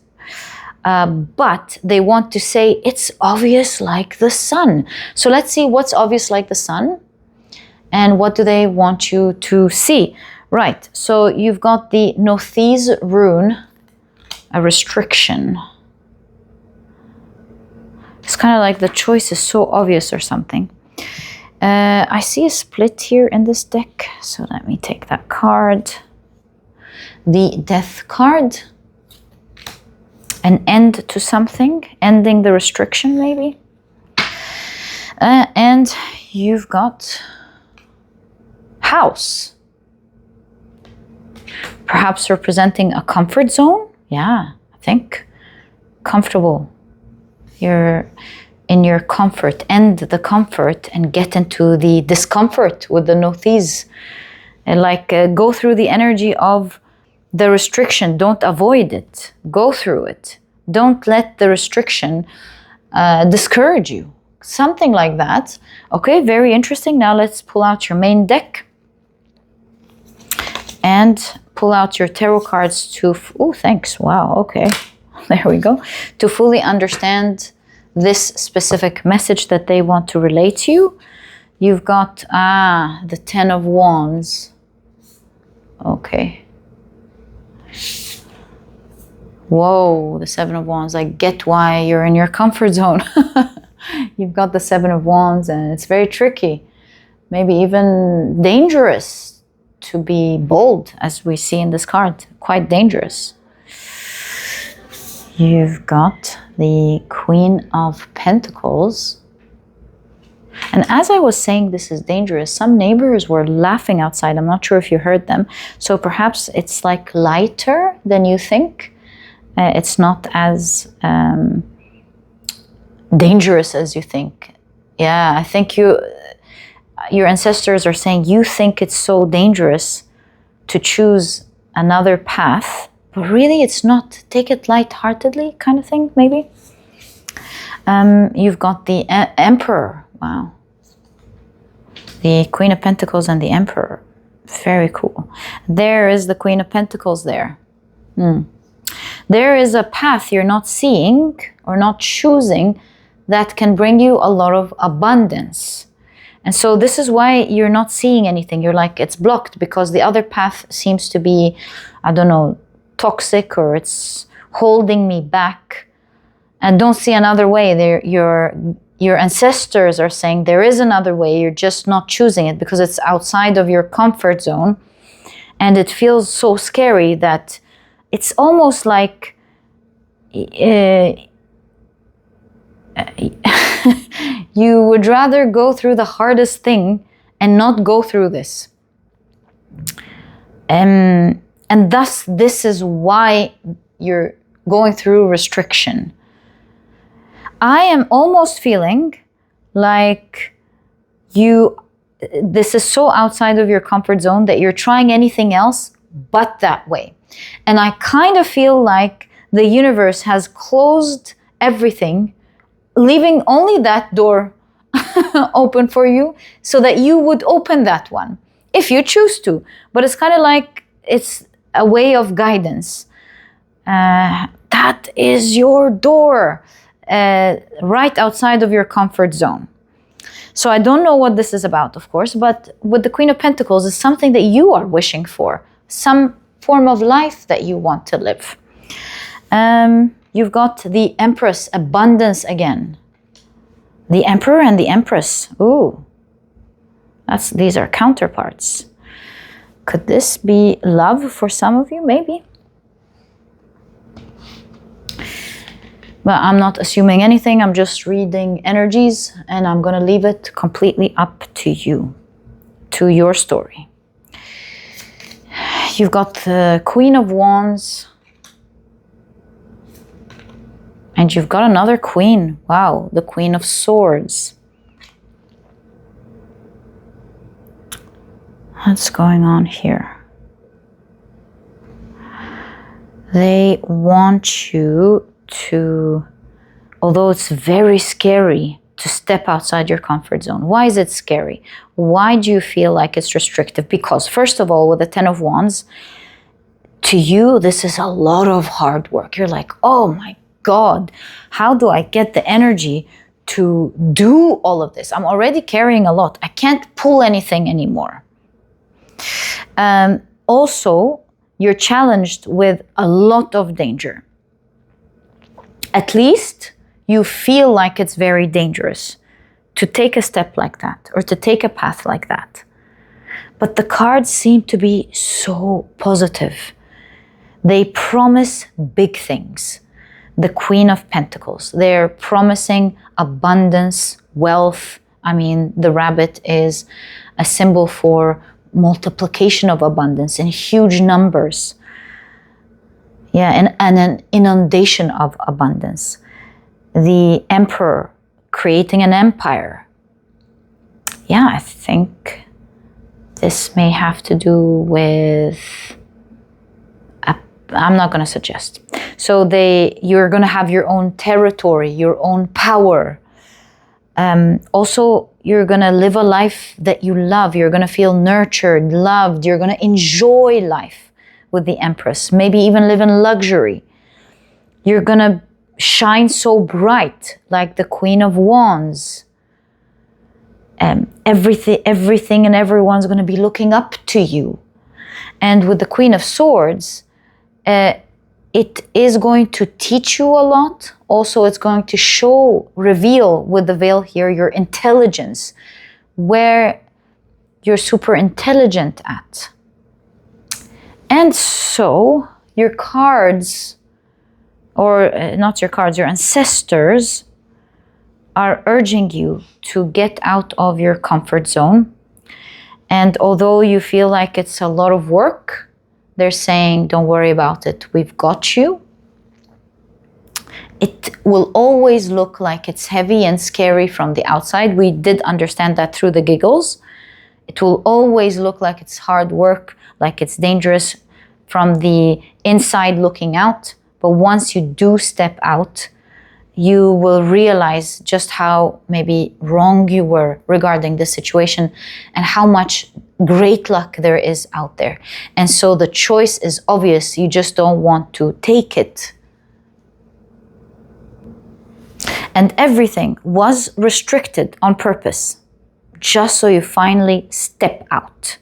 But they want to say it's obvious like the sun. So let's see what's obvious like the sun, and what do they want you to see. Right, so you've got the Nothi's rune, a restriction. It's kind of like the choice is so obvious or something. I see a split here in this deck, so let me take that card. The Death card. An end to something, ending the restriction maybe. And you've got House. Perhaps representing a comfort zone. Yeah, I think comfortable. You're in your comfort, end the comfort and get into the discomfort with the Nothi's. And like go through the energy of the restriction. Don't avoid it. Go through it. Don't let the restriction discourage you. Something like that. Okay, very interesting. Now let's pull out your main deck and pull out your tarot cards to... Oh, thanks. Wow, okay. There we go. To fully understand this specific message that they want to relate to you. You've got, the Ten of Wands. Okay. Whoa, the Seven of Wands. I get why you're in your comfort zone. You've got the Seven of Wands, and it's very tricky. Maybe even dangerous to be bold, as we see in this card. Quite dangerous. You've got the Queen of Pentacles. And as I was saying this is dangerous, some neighbors were laughing outside. I'm not sure if you heard them. So perhaps it's like lighter than you think. It's not as dangerous as you think. Yeah, I think your ancestors are saying you think it's so dangerous to choose another path, but really it's not. Take it lightheartedly kind of thing, maybe. You've got the Emperor. Wow. The Queen of Pentacles and the Emperor. Very cool. There is the Queen of Pentacles there. There is a path you're not seeing or not choosing that can bring you a lot of abundance. And so this is why you're not seeing anything. You're like, it's blocked because the other path seems to be, I don't know, toxic, or it's holding me back. And don't see another way. Your ancestors are saying there is another way. You're just not choosing it because it's outside of your comfort zone. And it feels so scary that it's almost like you would rather go through the hardest thing and not go through this. And thus, this is why you're going through restriction. I am almost feeling like this is so outside of your comfort zone that you're trying anything else but that way. And I kind of feel like the universe has closed everything, leaving only that door open for you so that you would open that one if you choose to. But it's kind of like it's a way of guidance. That is your door, right outside of your comfort zone. So I don't know what this is about, of course, but with the Queen of Pentacles, it's something that you are wishing for. Some form of life that you want to live. You've got the Empress, abundance again. The Emperor and the Empress. Ooh, these are counterparts. Could this be love for some of you? Maybe. But I'm not assuming anything. I'm just reading energies, and I'm going to leave it completely up to you, to your story. You've got the Queen of Wands. And you've got another queen. Wow, the Queen of Swords. What's going on here? They want you to, although it's very scary to step outside your comfort zone. Why is it scary? Why do you feel like it's restrictive? Because first of all, with the Ten of Wands, to you, this is a lot of hard work. You're like, oh my God, how do I get the energy to do all of this? I'm already carrying a lot. I can't pull anything anymore. Also, you're challenged with a lot of danger. At least you feel like it's very dangerous to take a step like that or to take a path like that. But the cards seem to be so positive. They promise big things. The Queen of Pentacles. They're promising abundance, wealth. I mean, the rabbit is a symbol for multiplication of abundance in huge numbers. Yeah, and an inundation of abundance. The Emperor creating an empire. Yeah, I think this may have to do with... I'm not going to suggest. So you're going to have your own territory, your own power. Also, you're going to live a life that you love. You're going to feel nurtured, loved. You're going to enjoy life with the Empress. Maybe even live in luxury. You're going to shine so bright like the Queen of Wands. Everything and everyone's going to be looking up to you. And with the Queen of Swords, it is going to teach you a lot. Also, it's going to reveal with the veil here, your intelligence, where you're super intelligent at. And so your cards, or not your cards, your ancestors are urging you to get out of your comfort zone. And although you feel like it's a lot of work, they're saying, don't worry about it. We've got you. It will always look like it's heavy and scary from the outside. We did understand that through the giggles. It will always look like it's hard work, like it's dangerous from the inside looking out. But once you do step out, you will realize just how maybe wrong you were regarding the situation and how much great luck there is out there. And so the choice is obvious. You just don't want to take it. And everything was restricted on purpose, just so you finally step out.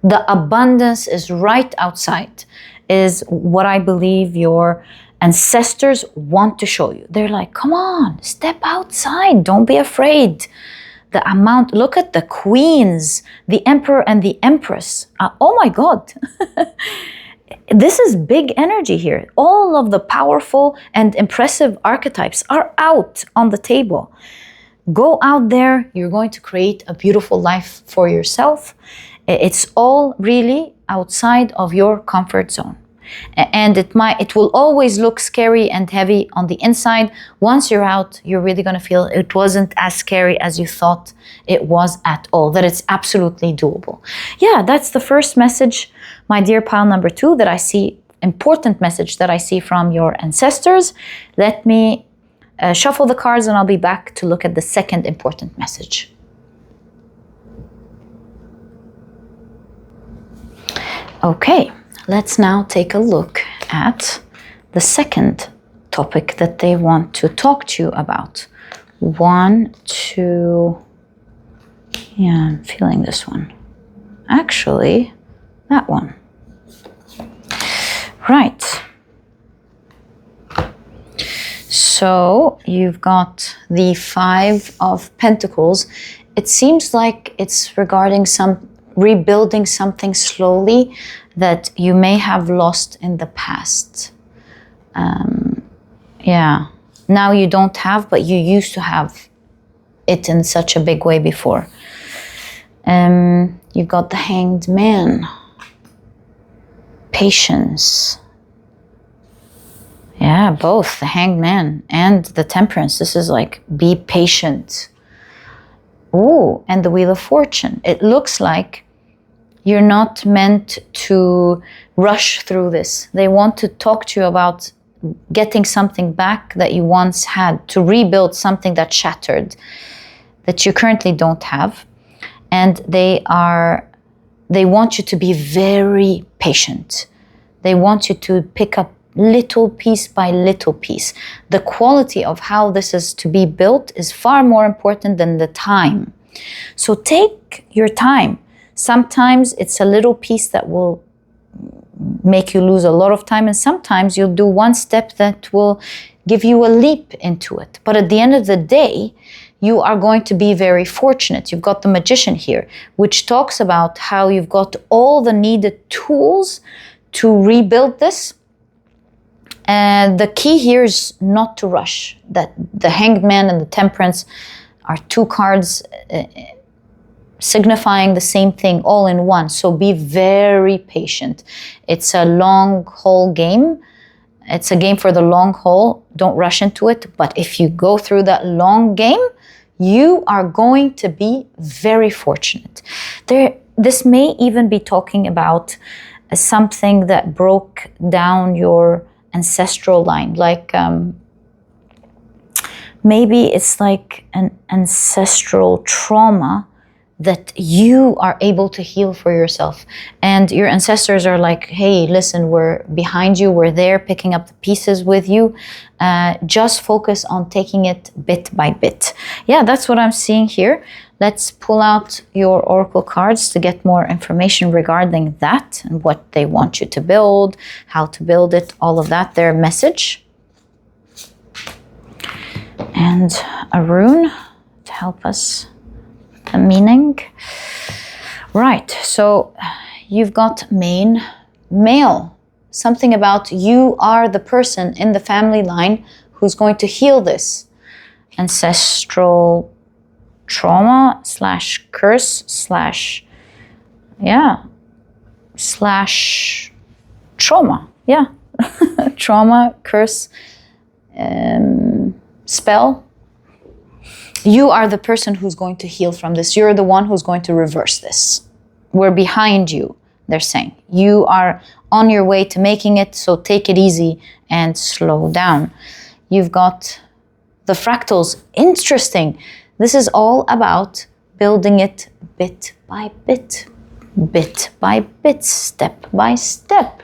The abundance is right outside, is what I believe your ancestors want to show you. They're like, come on, step outside. Don't be afraid. The amount, look at the queens, the Emperor and the Empress. Oh my God. This is big energy here. All of the powerful and impressive archetypes are out on the table. Go out there. You're going to create a beautiful life for yourself. It's all really outside of your comfort zone. And it will always look scary and heavy on the inside. Once you're out, you're really going to feel it wasn't as scary as you thought it was at all, that it's absolutely doable. Yeah, that's the first message, my dear pile number 2, that I see, important message that I see from your ancestors. Let me shuffle the cards and I'll be back to look at the second important message. Okay. Let's now take a look at the second topic that they want to talk to you about. 1, 2, yeah, I'm feeling this one. Actually, that one. So you've got the Five of Pentacles. It seems like it's regarding rebuilding something slowly that you may have lost in the past. Yeah, now you don't have, but you used to have it in such a big way before. You've got the Hanged Man. Patience. Yeah, both the Hanged Man and the Temperance. This is like, be patient. Ooh, and the Wheel of Fortune. It looks like you're not meant to rush through this. They want to talk to you about getting something back that you once had, to rebuild something that shattered, that you currently don't have. And they want you to be very patient. They want you to pick up little piece by little piece. The quality of how this is to be built is far more important than the time. So take your time. Sometimes it's a little piece that will make you lose a lot of time, and sometimes you'll do one step that will give you a leap into it. But at the end of the day, you are going to be very fortunate. You've got the Magician here, which talks about how you've got all the needed tools to rebuild this. And the key here is not to rush. That the Hanged Man and the Temperance are two cards signifying the same thing all in one. So be very patient. It's a long haul game. It's a game for the long haul. Don't rush into it. But if you go through that long game, you are going to be very fortunate. This may even be talking about something that broke down your ancestral line. Like maybe it's like an ancestral trauma that you are able to heal for yourself. And your ancestors are like, hey, listen, we're behind you. We're there picking up the pieces with you. Just focus on taking it bit by bit. Yeah, that's what I'm seeing here. Let's pull out your oracle cards to get more information regarding that and what they want you to build, how to build it, all of that, their message. And a rune to help us the meaning. Right, so you've got male. Something about you are the person in the family line who's going to heal this ancestral trauma / curse / trauma. Yeah. Trauma, curse, spell. You are the person who's going to heal from this. You're the one who's going to reverse this. We're behind you, they're saying. You are on your way to making it, so take it easy and slow down. You've got the fractals. Interesting. This is all about building it bit by bit, step by step.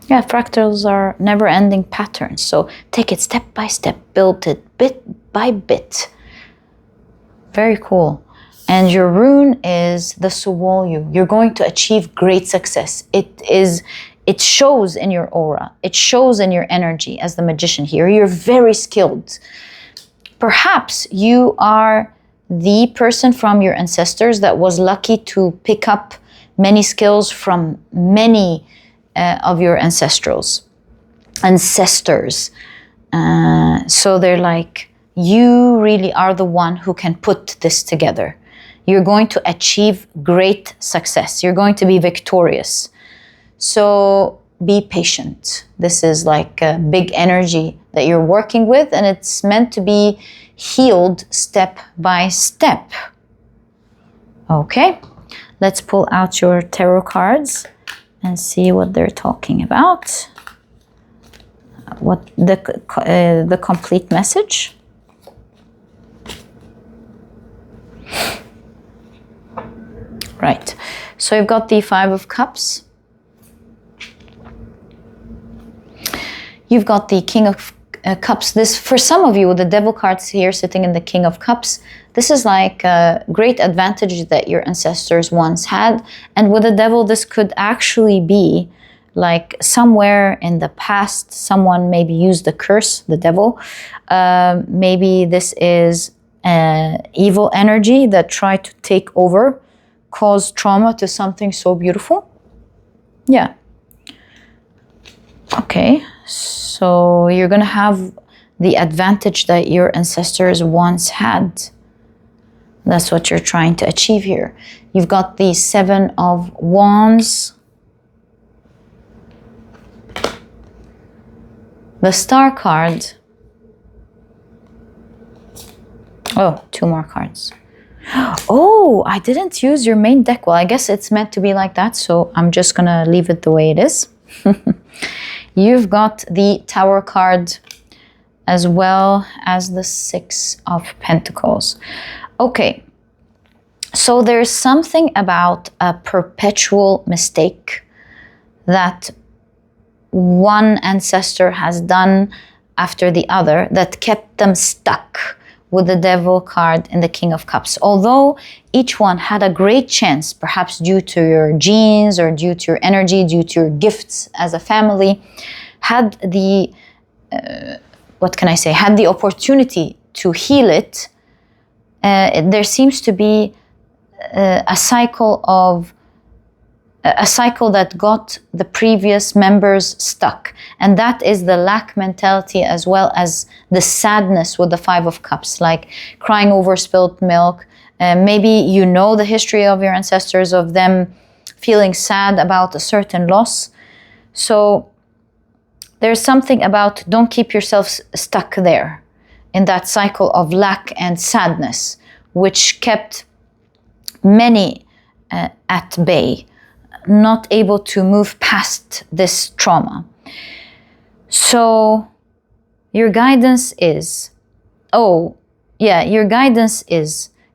Yeah, fractals are never-ending patterns. So take it step by step, build it bit by bit. Very cool. And your rune is the Suwolyu. You're going to achieve great success. It shows in your aura. It shows in your energy as the Magician here. You're very skilled. Perhaps you are the person from your ancestors that was lucky to pick up many skills from many of your ancestors. So they're like, you really are the one who can put this together. You're going to achieve great success. You're going to be victorious. So be patient. This is like a big energy that you're working with, and it's meant to be healed step by step. Okay, let's pull out your tarot cards and see what they're talking about. What the complete message. Right, so you've got the Five of Cups. You've got the King of Cups. This, for some of you, the Devil cards here sitting in the King of Cups, this is like a great advantage that your ancestors once had. And with the Devil, this could actually be like somewhere in the past, someone maybe used the curse, the devil. Maybe this is evil energy that tried to take over, cause trauma to something so beautiful. Yeah. Okay, so you're gonna have the advantage that your ancestors once had. That's what you're trying to achieve here. You've got the 7 of Wands, the Star card. Oh, 2 more cards. Oh, I didn't use your main deck. Well, I guess it's meant to be like that, so I'm just gonna leave it the way it is. You've got the Tower card as well as the 6 of Pentacles. Okay, so there's something about a perpetual mistake that one ancestor has done after the other that kept them stuck with the Devil card and the King of Cups. Although each one had a great chance, perhaps due to your genes or due to your energy, due to your gifts as a family, had the, had the opportunity to heal it, there seems to be a cycle that got the previous members stuck. And that is the lack mentality, as well as the sadness with the 5 of Cups, like crying over spilled milk. Maybe you know the history of your ancestors, of them feeling sad about a certain loss. So there's something about don't keep yourself stuck there in that cycle of lack and sadness, which kept many at bay, not able to move past this trauma. So your guidance is,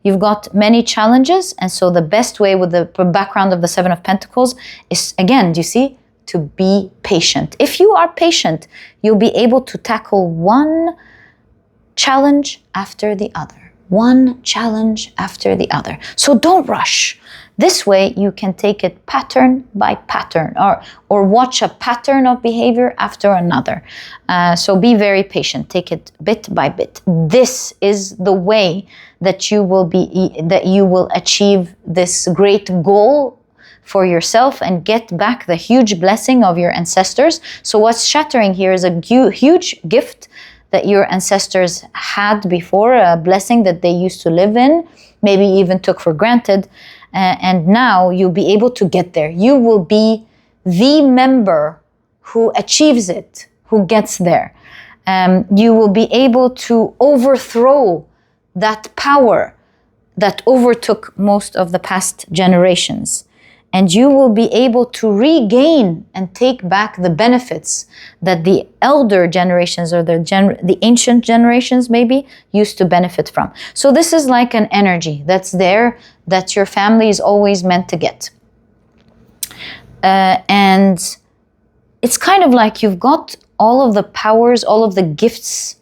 you've got many challenges, and so the best way with the background of the 7 of Pentacles is, again, do you see, to be patient. If you are patient, you'll be able to tackle one challenge after the other. One challenge after the other. So don't rush. This way you can take it pattern by pattern, or watch a pattern of behavior after another. So be very patient. Take it bit by bit. This is the way that you will achieve this great goal for yourself and get back the huge blessing of your ancestors. So what's shattering here is a huge gift that your ancestors had before, a blessing that they used to live in, maybe even took for granted. And now you'll be able to get there. You will be the member who achieves it, who gets there. You will be able to overthrow that power that overtook most of the past generations. And you will be able to regain and take back the benefits that the elder generations, or the ancient generations maybe, used to benefit from. So this is like an energy that's there, that your family is always meant to get. And it's kind of like you've got all of the powers, all of the gifts,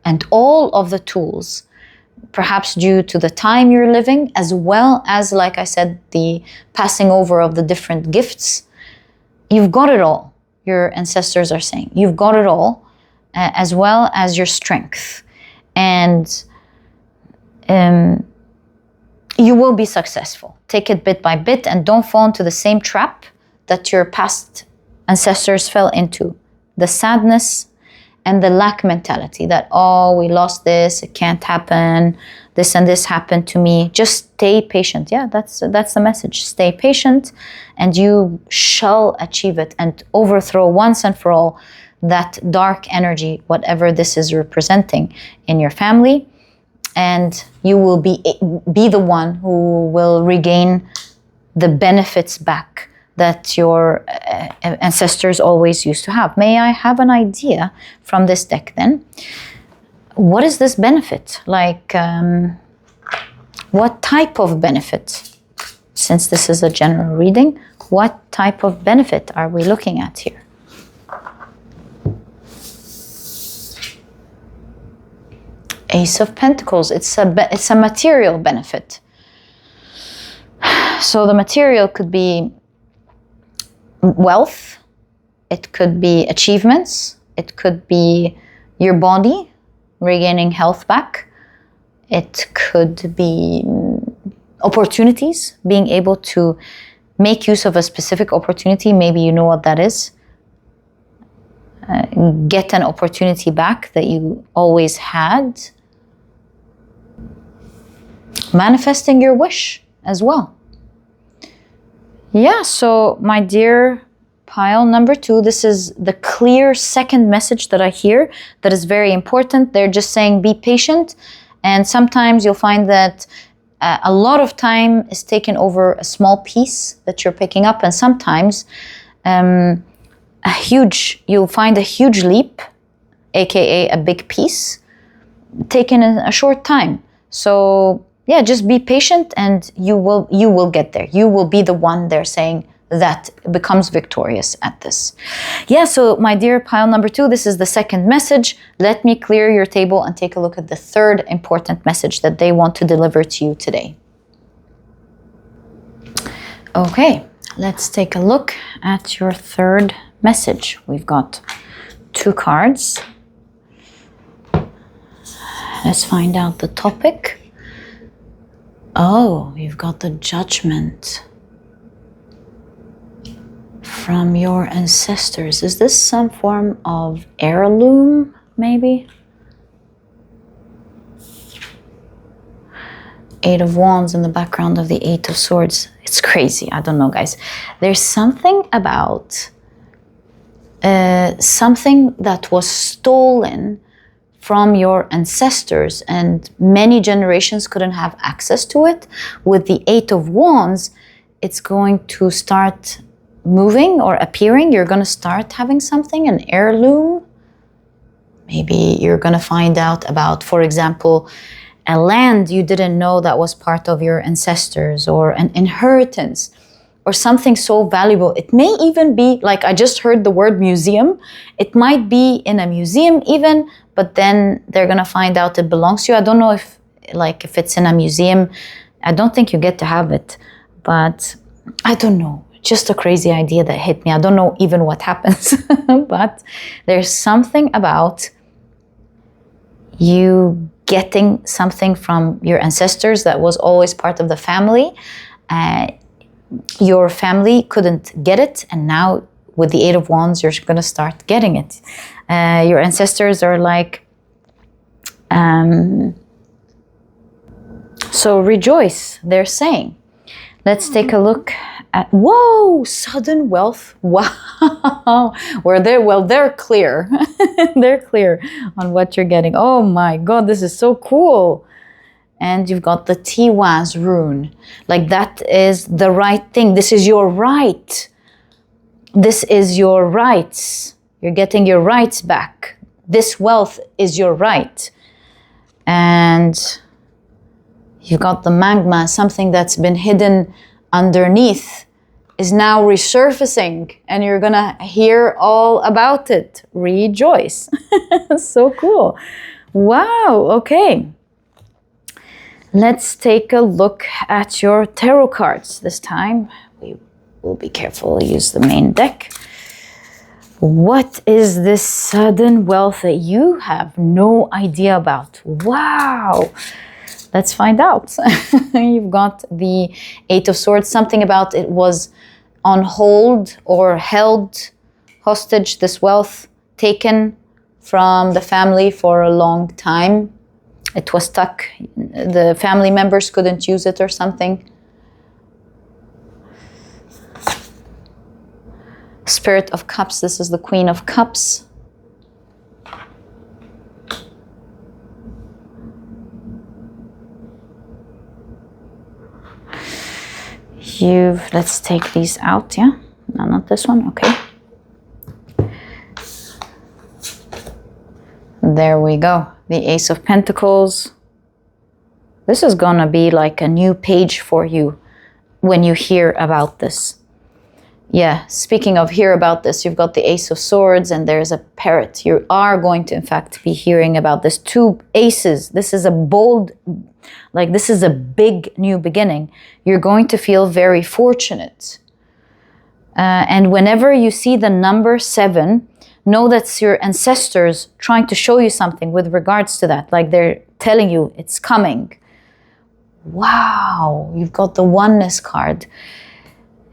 and all of the tools, perhaps due to the time you're living, as well as, like I said, the passing over of the different gifts. You've got it all, your ancestors are saying. You've got it all, as well as your strength. And you will be successful. Take it bit by bit, and don't fall into the same trap that your past ancestors fell into. The sadness and the lack mentality, that, oh, we lost this, it can't happen, this and this happened to me. Just stay patient. Yeah, that's the message. Stay patient, and you shall achieve it and overthrow once and for all that dark energy, whatever this is representing in your family. And you will be the one who will regain the benefits back that your ancestors always used to have. May I have an idea from this deck then? What is this benefit? Like, what type of benefit? Since this is a general reading, what type of benefit are we looking at here? Ace of Pentacles. It's a material benefit. So the material could be wealth, It could be achievements. It could be your body regaining health back. It could be opportunities, being able to make use of a specific opportunity. Maybe you know what that is. Get an opportunity back that you always had. Manifesting your wish as well. Yeah, so my dear pile number 2, this is the clear second message that I hear that is very important. They're just saying be patient, and sometimes you'll find that a lot of time is taken over a small piece that you're picking up, and sometimes you'll find a huge leap, aka a big piece, taken in a short time. So yeah, just be patient and you will get there. You will be the one, they're saying, that becomes victorious at this. Yeah, so my dear pile number 2, this is the second message. Let me clear your table and take a look at the third important message that they want to deliver to you today. Okay, let's take a look at your third message. We've got 2 cards. Let's find out the topic. Oh, you've got the Judgment from your ancestors. Is this some form of heirloom, maybe? 8 of Wands in the background of the 8 of Swords. It's crazy. I don't know, guys. There's something about something that was stolen from your ancestors and many generations couldn't have access to it. With the 8 of Wands, it's going to start moving or appearing. You're going to start having something, an heirloom. Maybe you're going to find out about, for example, a land you didn't know that was part of your ancestors, or an inheritance, or something so valuable. It may even be, like I just heard the word museum. It might be in a museum even, but then they're gonna find out it belongs to you. I don't know if it's in a museum, I don't think you get to have it, but I don't know. Just a crazy idea that hit me. I don't know even what happens, but there's something about you getting something from your ancestors that was always part of the family. Your family couldn't get it, and now with the 8 of Wands, you're going to start getting it. Your ancestors are like, so rejoice, they're saying. Let's take a look at, whoa, sudden wealth. Wow. They're clear. They're clear on what you're getting. Oh my God, this is so cool. And you've got the Tiwaz rune. Like, that is the right thing. This is your right. This is your rights. You're getting your rights back. This wealth is your right. And you've got the magma, something that's been hidden underneath is now resurfacing, and you're gonna hear all about it. Rejoice. So cool. Wow, okay. Let's take a look at your tarot cards. This time we will be careful, use the main deck. What is this sudden wealth that you have no idea about? Wow. Let's find out. You've got the 8 of Swords, something about it was on hold or held hostage, this wealth taken from the family for a long time. It was stuck. The family members couldn't use it or something. Spirit of Cups, this is the Queen of Cups. Let's take these out, yeah? No, not this one, okay. There we go, the Ace of Pentacles. This is gonna be like a new page for you when you hear about this. Yeah, speaking of hear about this, you've got the Ace of Swords and there's a parrot. You are going to, in fact, be hearing about this. 2 aces. This is a bold, like this is a big new beginning. You're going to feel very fortunate. And whenever you see the number 7, know that's your ancestors trying to show you something with regards to that. Like they're telling you it's coming. Wow, you've got the oneness card.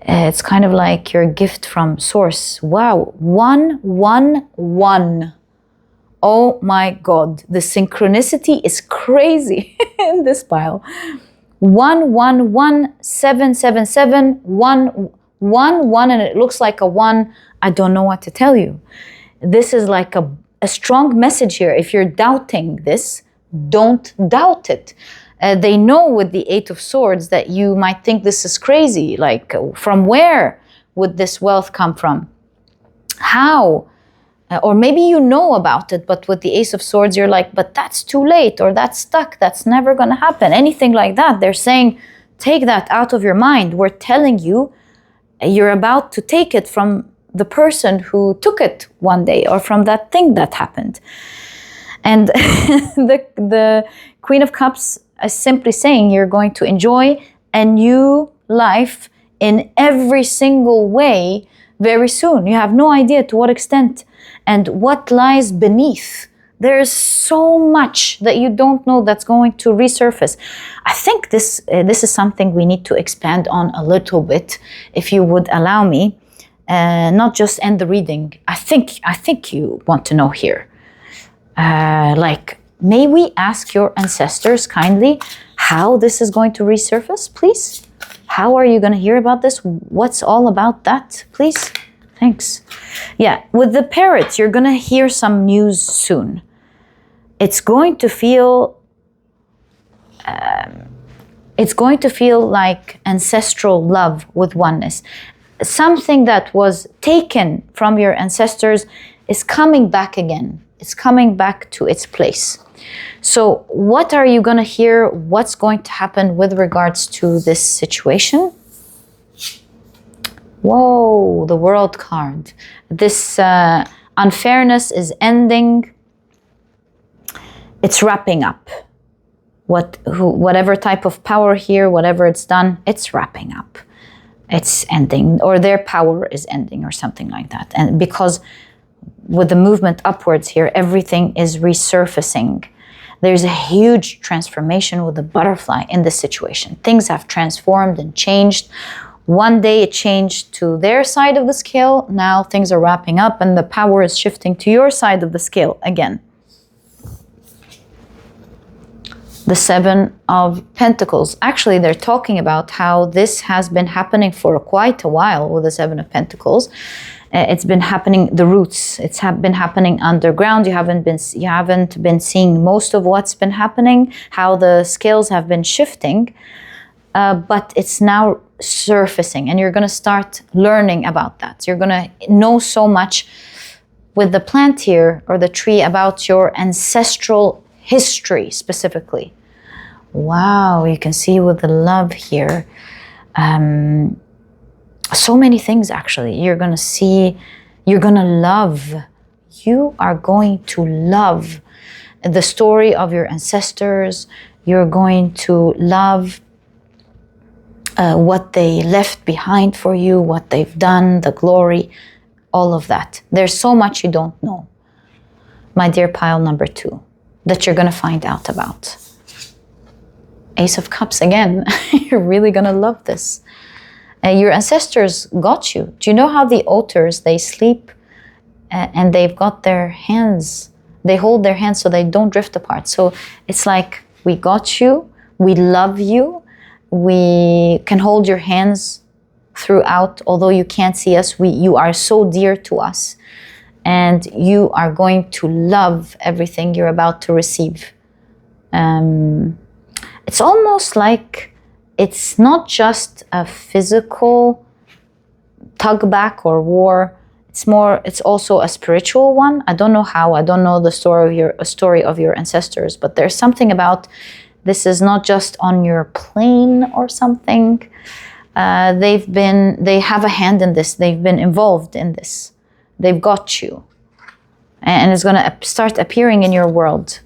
It's kind of like your gift from source. Wow, 111. Oh my God, the synchronicity is crazy in this pile. 111777 111, and it looks like a 1. I don't know what to tell you. This is like a strong message here. If you're doubting this, don't doubt it. They know with the 8 of Swords that you might think this is crazy. Like, from where would this wealth come from? How? Or maybe you know about it, but with the Ace of Swords, you're like, but that's too late, or that's stuck, that's never going to happen. Anything like that. They're saying, take that out of your mind. We're telling you, you're about to take it from the person who took it one day, or from that thing that happened. And the Queen of Cups is simply saying you're going to enjoy a new life in every single way very soon. You have no idea to what extent and what lies beneath. There's so much that you don't know that's going to resurface. I think this is something we need to expand on a little bit, if you would allow me. Not just end the reading. I think you want to know here. Like, may we ask your ancestors kindly how this is going to resurface, please? How are you going to hear about this? What's all about that, please? Thanks. Yeah, with the parrots, you're going to hear some news soon. It's going to feel like ancestral love with oneness. Something that was taken from your ancestors is coming back again. It's coming back to its place. So what are you going to hear? What's going to happen with regards to this situation? Whoa, the World card. This unfairness is ending. It's wrapping up. Whatever type of power here, whatever it's done, it's wrapping up. It's ending, or their power is ending, or something like that. And because with the movement upwards here, everything is resurfacing. There's a huge transformation with the butterfly in this situation. Things have transformed and changed. One day it changed to their side of the scale. Now things are wrapping up and the power is shifting to your side of the scale again. The 7 of Pentacles. Actually, they're talking about how this has been happening for quite a while with the 7 of Pentacles. It's been happening, the roots. It's been happening underground. You haven't been seeing most of what's been happening, how the scales have been shifting, but it's now surfacing, and you're going to start learning about that. You're going to know so much with the plant here, or the tree, about your ancestral history specifically. Wow, you can see with the love here. So many things, actually. You're going to see, you're going to love. You are going to love the story of your ancestors. You're going to love what they left behind for you, what they've done, the glory, all of that. There's so much you don't know, my dear pile number 2, that you're going to find out about. Ace of Cups again. You're really going to love this. Your ancestors got you. Do you know how the otters, they sleep and they've got their hands, they hold their hands so they don't drift apart. So it's like, we got you, we love you, we can hold your hands throughout, although you can't see us, you are so dear to us. And you are going to love everything you're about to receive. It's almost like it's not just a physical tug back or war. It's also a spiritual one. I don't know how. I don't know the story of your ancestors, but there's something about this is not just on your plane or something. They have a hand in this. They've been involved in this. They've got you. And it's going to start appearing in your world.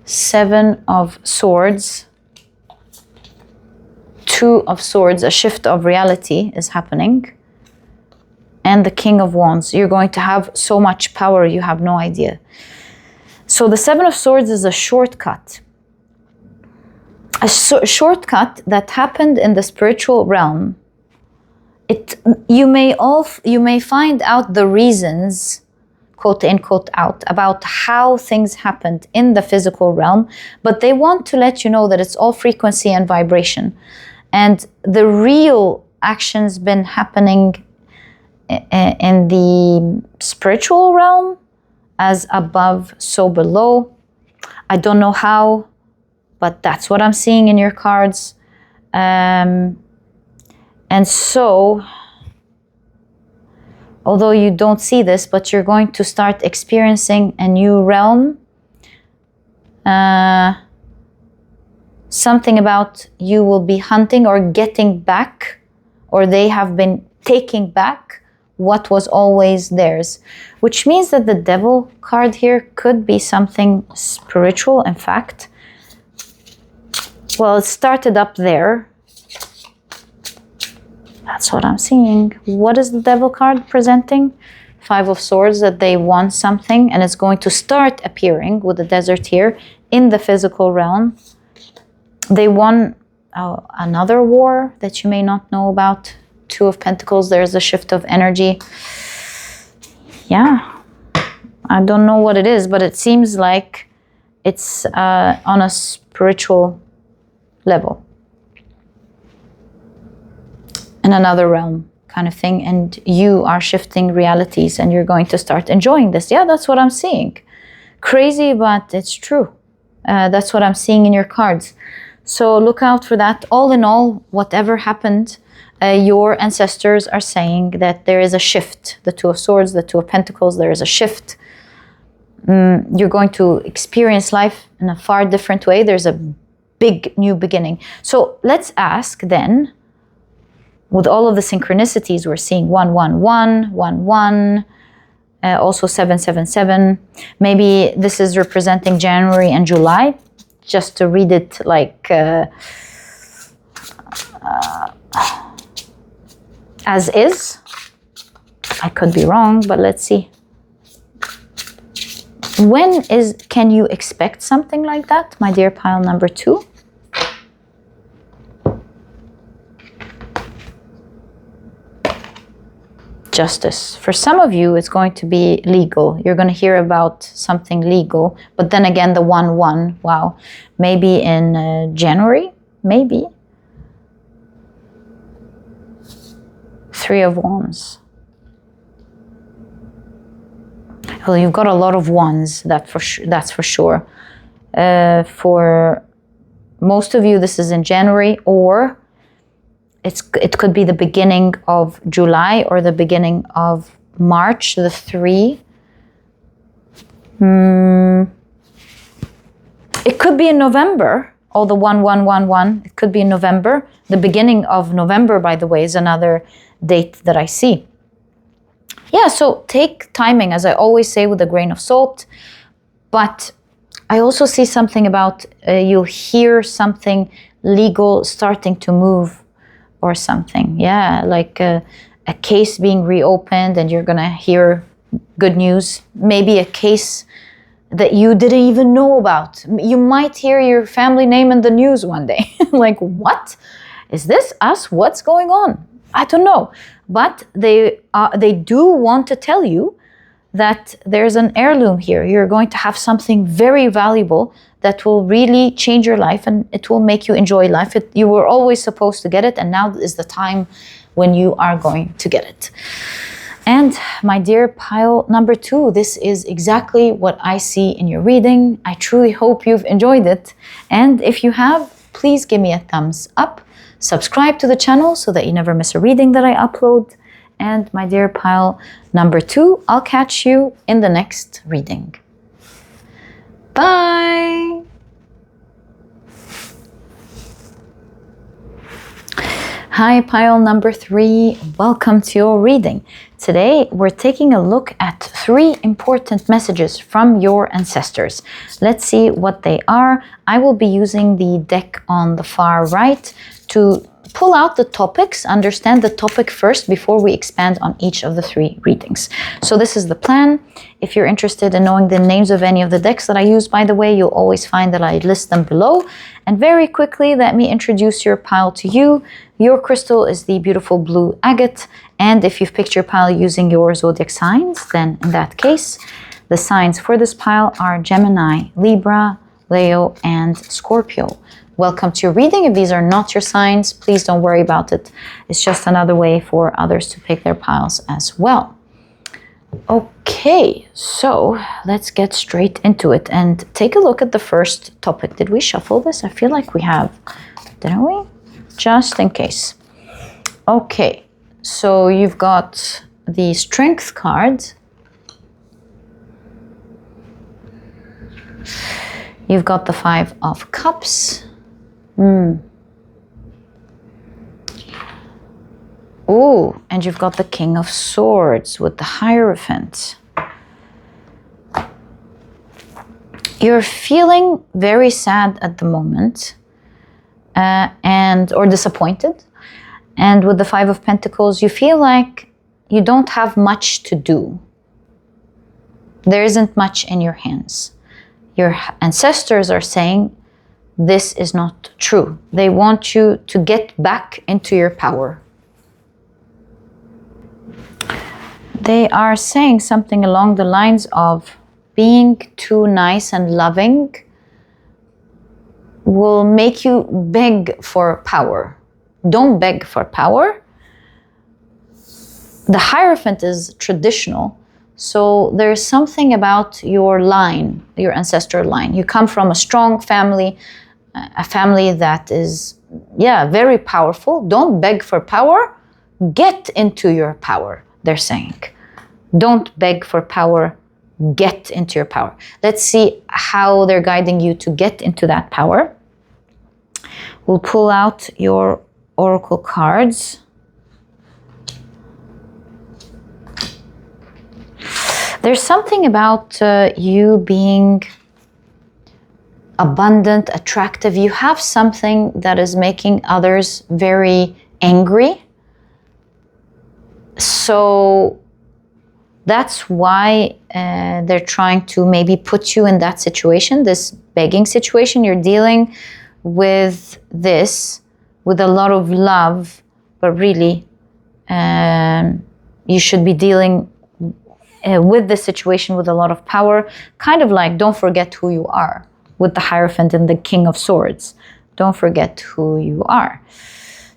7 of Swords. 2 of Swords. A shift of reality is happening. and the King of Wands. You're going to have so much power, you have no idea. So the Seven of Swords is a shortcut. A shortcut that happened in the spiritual realm. You may find out the reasons, quote in, quote out, about how things happened in the physical realm, but they want to let you know that it's all frequency and vibration. And the real action's been happening in the spiritual realm, as above, so below. I don't know how, but that's what I'm seeing in your cards. And so, although you don't see this, but you're going to start experiencing a new realm. Something about you will be hunting or getting back, or they have been taking back what was always theirs, which means that the Devil card here could be something spiritual. In fact, well, it started up there. That's what I'm seeing. What is the Devil card presenting? Five of Swords, that they want something and it's going to start appearing with the desert here in the physical realm. They won another war that you may not know about. Two of Pentacles, there's a shift of energy. Yeah, I don't know what it is, but it seems like it's on a spiritual level. In another realm kind of thing, and you are shifting realities and you're going to start enjoying this. Yeah, that's what I'm seeing. Crazy, but it's true. That's what I'm seeing in your cards. So look out for that. All in all, whatever happened, your ancestors are saying that there is a shift. The Two of Swords, the Two of Pentacles, there is a shift. You're going to experience life in a far different way. There's a big new beginning. So let's ask then, with all of the synchronicities we're seeing, 111, 11, also 777. Maybe this is representing January and July, just to read it like as is. I could be wrong, but let's see. Can you expect something like that, my dear pile number 2? Justice. For some of you, it's going to be legal. You're going to hear about something legal. But then again, the 1-1, wow. Maybe in January, maybe. Three of Wands. Well, you've got a lot of wands, that's for sure. For most of you, this is in January, or it could be the beginning of July or the beginning of March, the 3. It could be in November, all the 1111. It could be in November. The beginning of November, by the way, is another date that I see. Yeah, so take timing, as I always say, with a grain of salt. But I also see something about you'll hear something legal starting to move or something. Yeah, like a case being reopened and you're going to hear good news. Maybe a case that you didn't even know about. You might hear your family name in the news one day. Like, what? Is this us? What's going on? I don't know. But they do want to tell you that there's an heirloom here. You're going to have something very valuable that will really change your life and it will make you enjoy life. You were always supposed to get it, and now is the time when you are going to get it. And my dear pile number 2, this is exactly what I see in your reading. I truly hope you've enjoyed it. And if you have, please give me a thumbs up. Subscribe to the channel so that you never miss a reading that I upload. And my dear pile number 2, I'll catch you in the next reading. Bye! Hi, pile number 3. Welcome to your reading. Today, we're taking a look at 3 important messages from your ancestors. Let's see what they are. I will be using the deck on the far right to pull out the topics, understand the topic first before we expand on each of the 3 readings. So this is the plan. If you're interested in knowing the names of any of the decks that I use, by the way, you'll always find that I list them below. And very quickly, let me introduce your pile to you. Your crystal is the beautiful blue agate. And if you've picked your pile using your zodiac signs, then in that case, the signs for this pile are Gemini, Libra, Leo, and Scorpio. Welcome to your reading. If these are not your signs, please don't worry about it. It's just another way for others to pick their piles as well. Okay, so let's get straight into it and take a look at the first topic. Did we shuffle this? I feel like we have, didn't we? Just in case. Okay, so you've got the Strength card. You've got the 5 of Cups. Oh, and you've got the King of Swords with the Hierophant. You're feeling very sad at the moment, or disappointed. And with the 5 of Pentacles, you feel like you don't have much to do. There isn't much in your hands. Your ancestors are saying this is not true. They want you to get back into your power. They are saying something along the lines of being too nice and loving will make you beg for power. Don't beg for power. The Hierophant is traditional. So there's something about your line, your ancestor line. You come from a strong family, a family that is, very powerful. Don't beg for power. Get into your power, they're saying. Don't beg for power. Get into your power. Let's see how they're guiding you to get into that power. We'll pull out your oracle cards. There's something about you being abundant, attractive. You have something that is making others very angry. So that's why they're trying to maybe put you in that situation, this begging situation. You're dealing with this with a lot of love, but really you should be dealing with this situation with a lot of power, kind of like don't forget who you are with the Hierophant and the King of Swords. Don't forget who you are.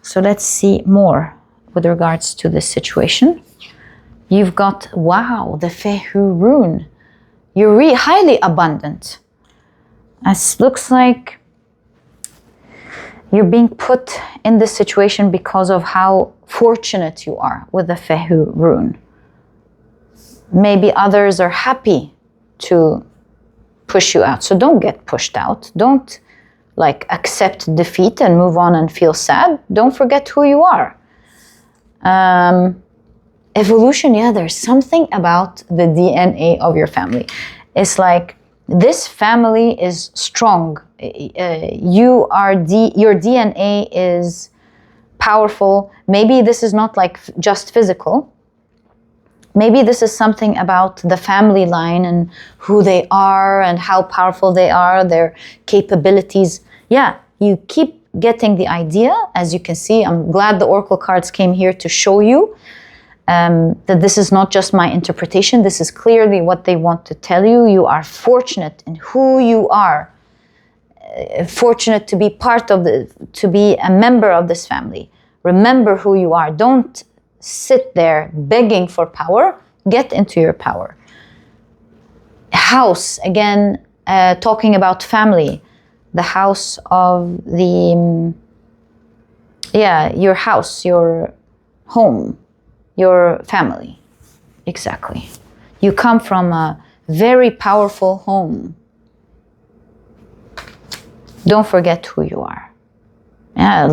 So let's see more with regards to this situation. You've got, wow, the Fehu rune. You're highly abundant. It looks like you're being put in this situation because of how fortunate you are with the Fehu rune. Maybe others are happy to push you out. So don't get pushed out. Don't accept defeat and move on and feel sad. Don't forget who you are. Evolution, there's something about the DNA of your family. It's like this family is strong. Your DNA is powerful. Maybe this is not just physical. Maybe this is something about the family line and who they are and how powerful they are, their capabilities. You keep getting the idea. As you can see, I'm glad the oracle cards came here to show you that this is not just my interpretation. This is clearly what they want to tell you. You are fortunate in who you are. Fortunate to be to be a member of this family. Remember who you are. Don't sit there begging for power. Get into your power. House, again, talking about family. The house of your house, your home, your family. Exactly. You come from a very powerful home. Don't forget who you are.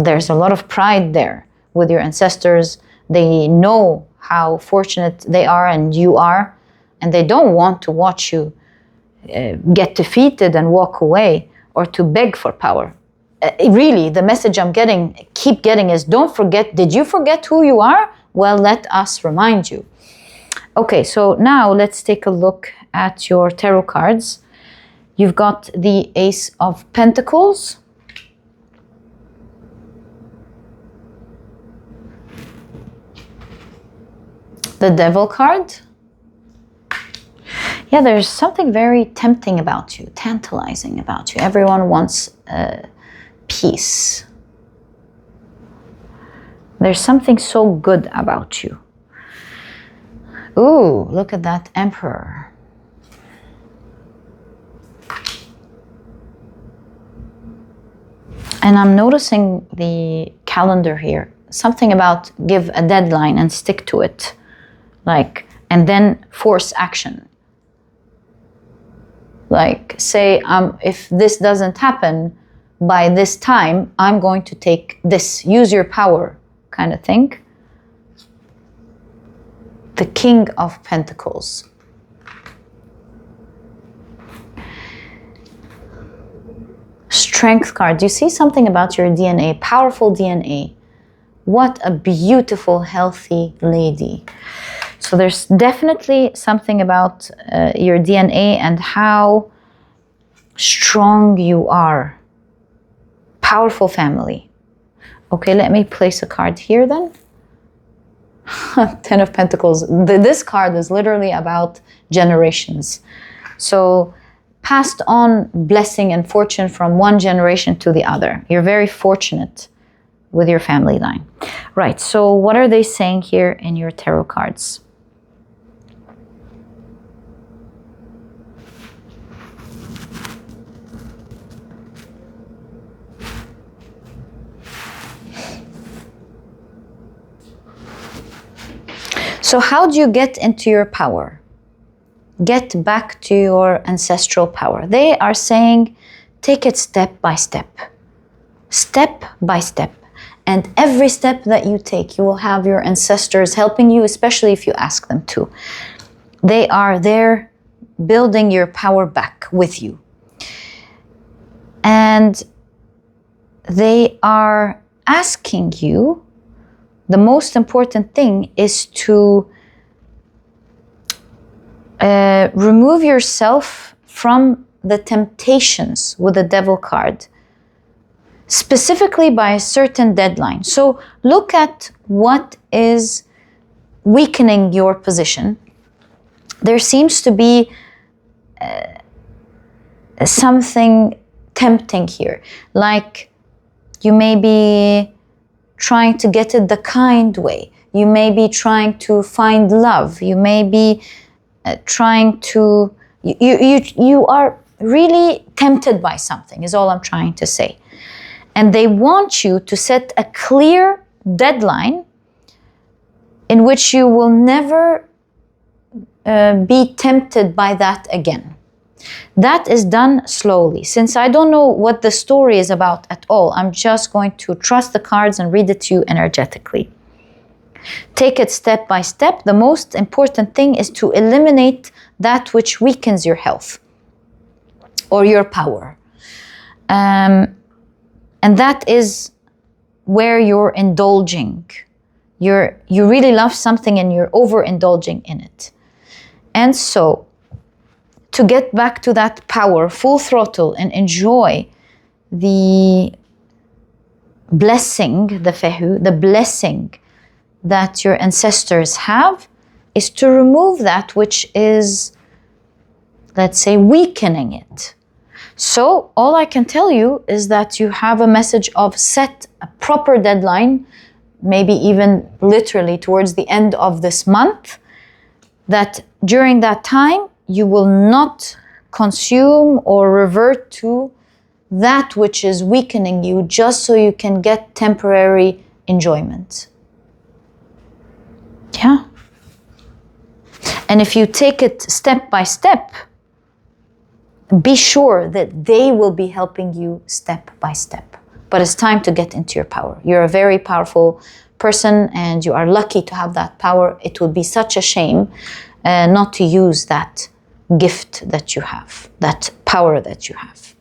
There's a lot of pride there with your ancestors. They know how fortunate they are and you are, and they don't want to watch you get defeated and walk away or to beg for power. really, the message I'm keep getting is, don't forget, did you forget who you are? Well, let us remind you. Okay, so now let's take a look at your tarot cards. You've got the Ace of Pentacles, the Devil card. Yeah, there's something very tempting about you, tantalizing about you. Everyone wants peace. There's something so good about you. Ooh, look at that Emperor. And I'm noticing the calendar here. Something about give a deadline and stick to it. Like, and then force action. Like, say, if this doesn't happen by this time, I'm going to take this. Use your power, kind of thing. The King of Pentacles. Strength card. Do you see something about your DNA? Powerful DNA. What a beautiful, healthy lady. So there's definitely something about your DNA and how strong you are. Powerful family. Okay, let me place a card here then. 10 of Pentacles. This card is literally about generations. So passed on blessing and fortune from one generation to the other. You're very fortunate with your family line. Right, so what are they saying here in your tarot cards? So how do you get into your power? Get back to your ancestral power. They are saying, take it step by step. Step by step. And every step that you take, you will have your ancestors helping you, especially if you ask them to. They are there building your power back with you. And they are asking you, the most important thing is to remove yourself from the temptations with the Devil card, specifically by a certain deadline. So look at what is weakening your position. There seems to be something tempting here, like you may be trying to get it the kind way. You may be trying to find love. You may be trying to, you are really tempted by something, is all I'm trying to say. And they want you to set a clear deadline in which you will never be tempted by that again. That is done slowly. Since I don't know what the story is about at all, I'm just going to trust the cards and read it to you energetically. Take it step by step. The most important thing is to eliminate that which weakens your health or your power. And that is where you're indulging. You really love something and you're overindulging in it. And so, to get back to that power, full throttle, and enjoy the blessing, the fehu, the blessing that your ancestors have, is to remove that which is, let's say, weakening it. So all I can tell you is that you have a message of set a proper deadline, maybe even literally towards the end of this month, that during that time, you will not consume or revert to that which is weakening you just so you can get temporary enjoyment. Yeah. And if you take it step by step, be sure that they will be helping you step by step. But it's time to get into your power. You're a very powerful person and you are lucky to have that power. It would be such a shame not to use that gift that you have, that power that you have.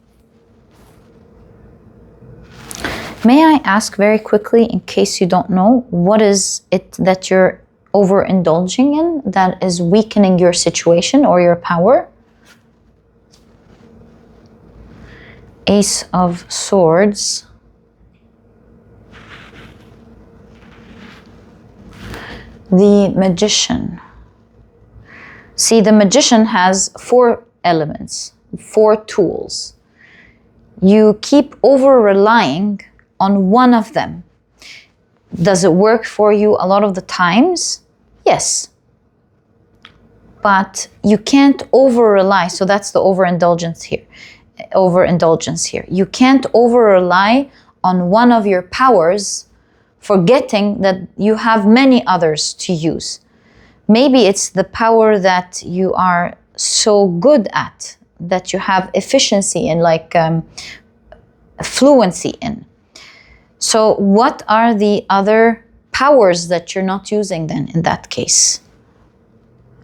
May I ask very quickly, in case you don't know, what is it that you're overindulging in that is weakening your situation or your power? Ace of Swords. The Magician. See, the Magician has 4 elements, 4 tools. You keep over-relying on one of them. Does it work for you a lot of the times? Yes. But you can't over-rely, so that's the overindulgence here. You can't over-rely on one of your powers, forgetting that you have many others to use. Maybe it's the power that you are so good at, that you have efficiency in, like fluency in. So what are the other powers that you're not using then in that case?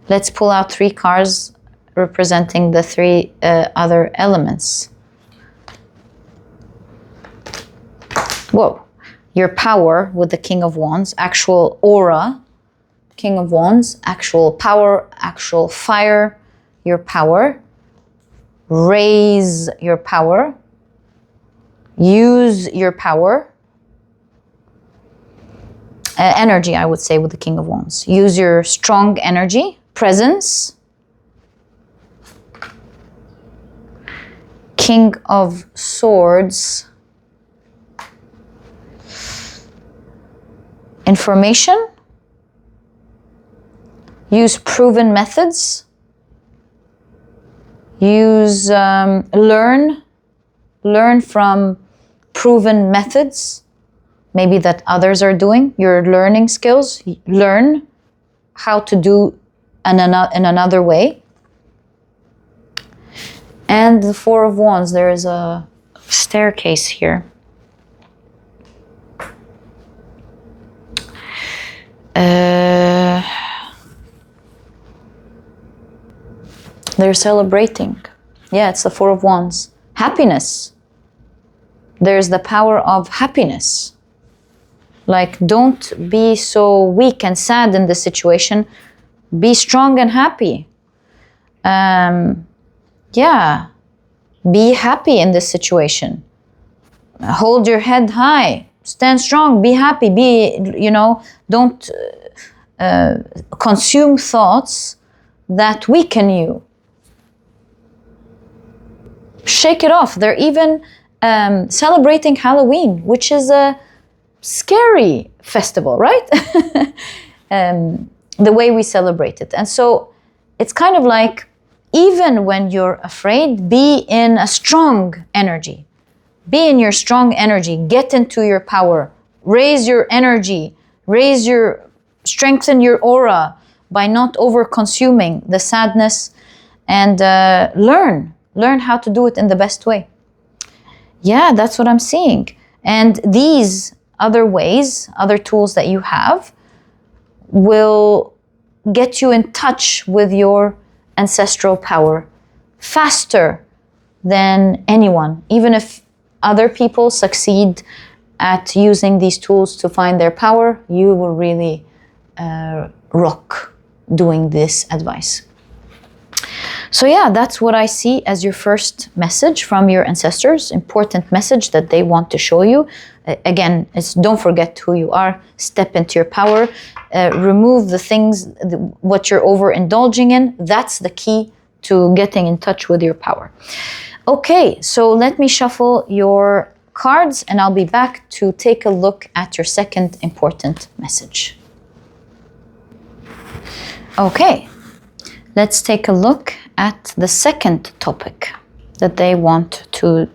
Let's pull out 3 cards representing the 3 other elements. Whoa. Your power with the King of Wands, actual aura, King of Wands, actual power, actual fire, your power. Raise your power. Use your power. Energy, I would say, with the King of Wands. Use your strong energy, presence. King of Swords. Information. Use proven methods. Use, learn from proven methods, maybe that others are doing. Your learning skills, learn how to do in another way. And the 4 of Wands, there is a staircase here. They're celebrating. Yeah, it's the 4 of Wands. Happiness. There's the power of happiness. Like, don't be so weak and sad in this situation. Be strong and happy. Yeah, be happy in this situation. Hold your head high. Stand strong. Be happy. Don't consume thoughts that weaken you. Shake it off. They're even celebrating Halloween, which is a scary festival, right? The way we celebrate it. And so it's kind of like, even when you're afraid, be in a strong energy. Be in your strong energy. Get into your power. Raise your energy. Strengthen your aura by not over-consuming the sadness, and learn how to do it in the best way. Yeah, that's what I'm seeing. And these other ways, other tools that you have, will get you in touch with your ancestral power faster than anyone. Even if other people succeed at using these tools to find their power, you will really rock doing this advice. So yeah, that's what I see as your first message from your ancestors. Important message that they want to show you. Again, it's don't forget who you are. Step into your power. Remove the things, what you're overindulging in. That's the key to getting in touch with your power. Okay, so let me shuffle your cards and I'll be back to take a look at your second important message. Okay, let's take a look at the second topic that they want to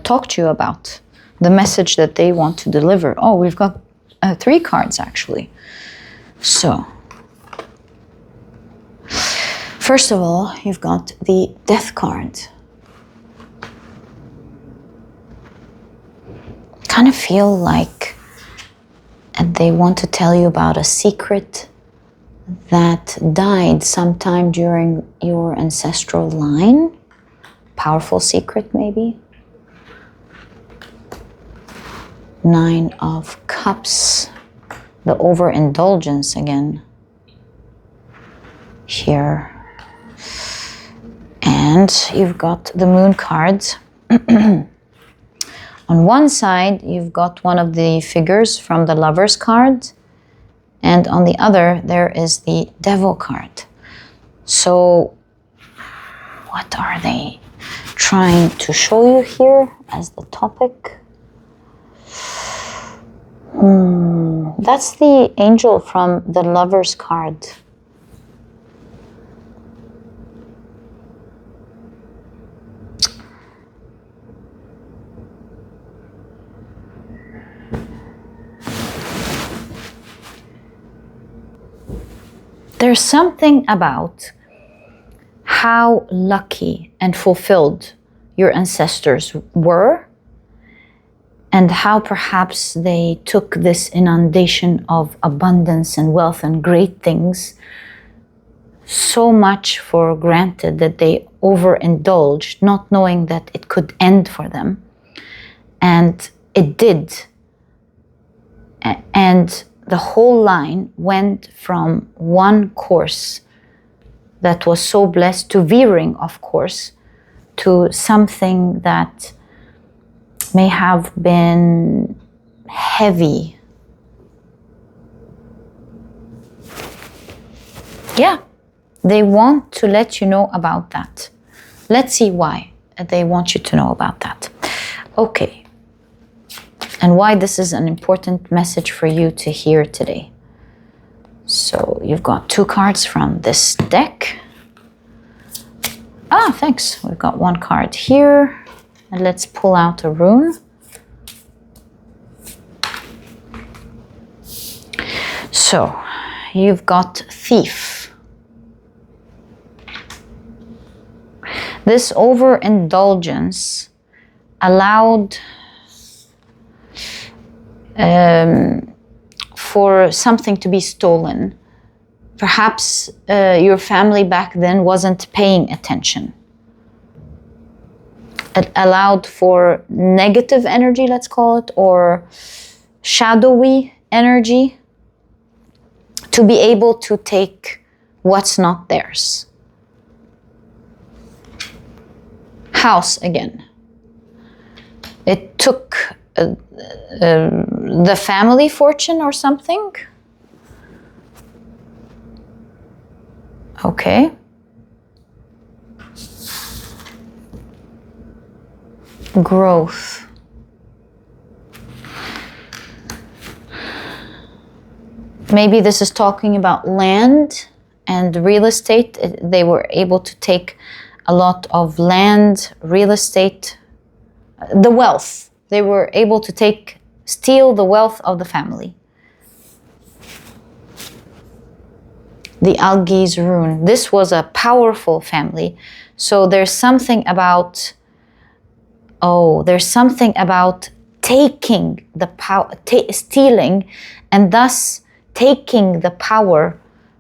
talk to you about, the message that they want to deliver. Oh, we've got 3 cards actually. So, first of all, you've got the Death card. Kind of feel like they want to tell you about a secret that died sometime during your ancestral line. Powerful secret, maybe. Nine of Cups, the overindulgence again here. And you've got the Moon cards. On one side, you've got one of the figures from the Lovers card, and on the other, there is the Devil card. So, what are they trying to show you here as the topic? That's the angel from the Lovers card. There's something about how lucky and fulfilled your ancestors were, and how perhaps they took this inundation of abundance and wealth and great things so much for granted that they overindulged, not knowing that it could end for them. And it did. And the whole line went from one course that was so blessed to veering, of course, to something that may have been heavy. Yeah, they want to let you know about that. Let's see why they want you to know about that. Okay. And why this is an important message for you to hear today. So you've got two cards from this deck. Ah, thanks. We've got one card here. And let's pull out a rune. So you've got Thief. This overindulgence allowed for something to be stolen. Perhaps your family back then wasn't paying attention. It allowed for negative energy, let's call it, or shadowy energy to be able to take what's not theirs. House again. It took the family fortune or something. Okay. Growth. Maybe this is talking about land and real estate. They were able to take a lot of land, real estate, the wealth. They were able to steal the wealth of the family. The Algi's rune. This was a powerful family. So there's something about, taking the power, stealing, and thus taking the power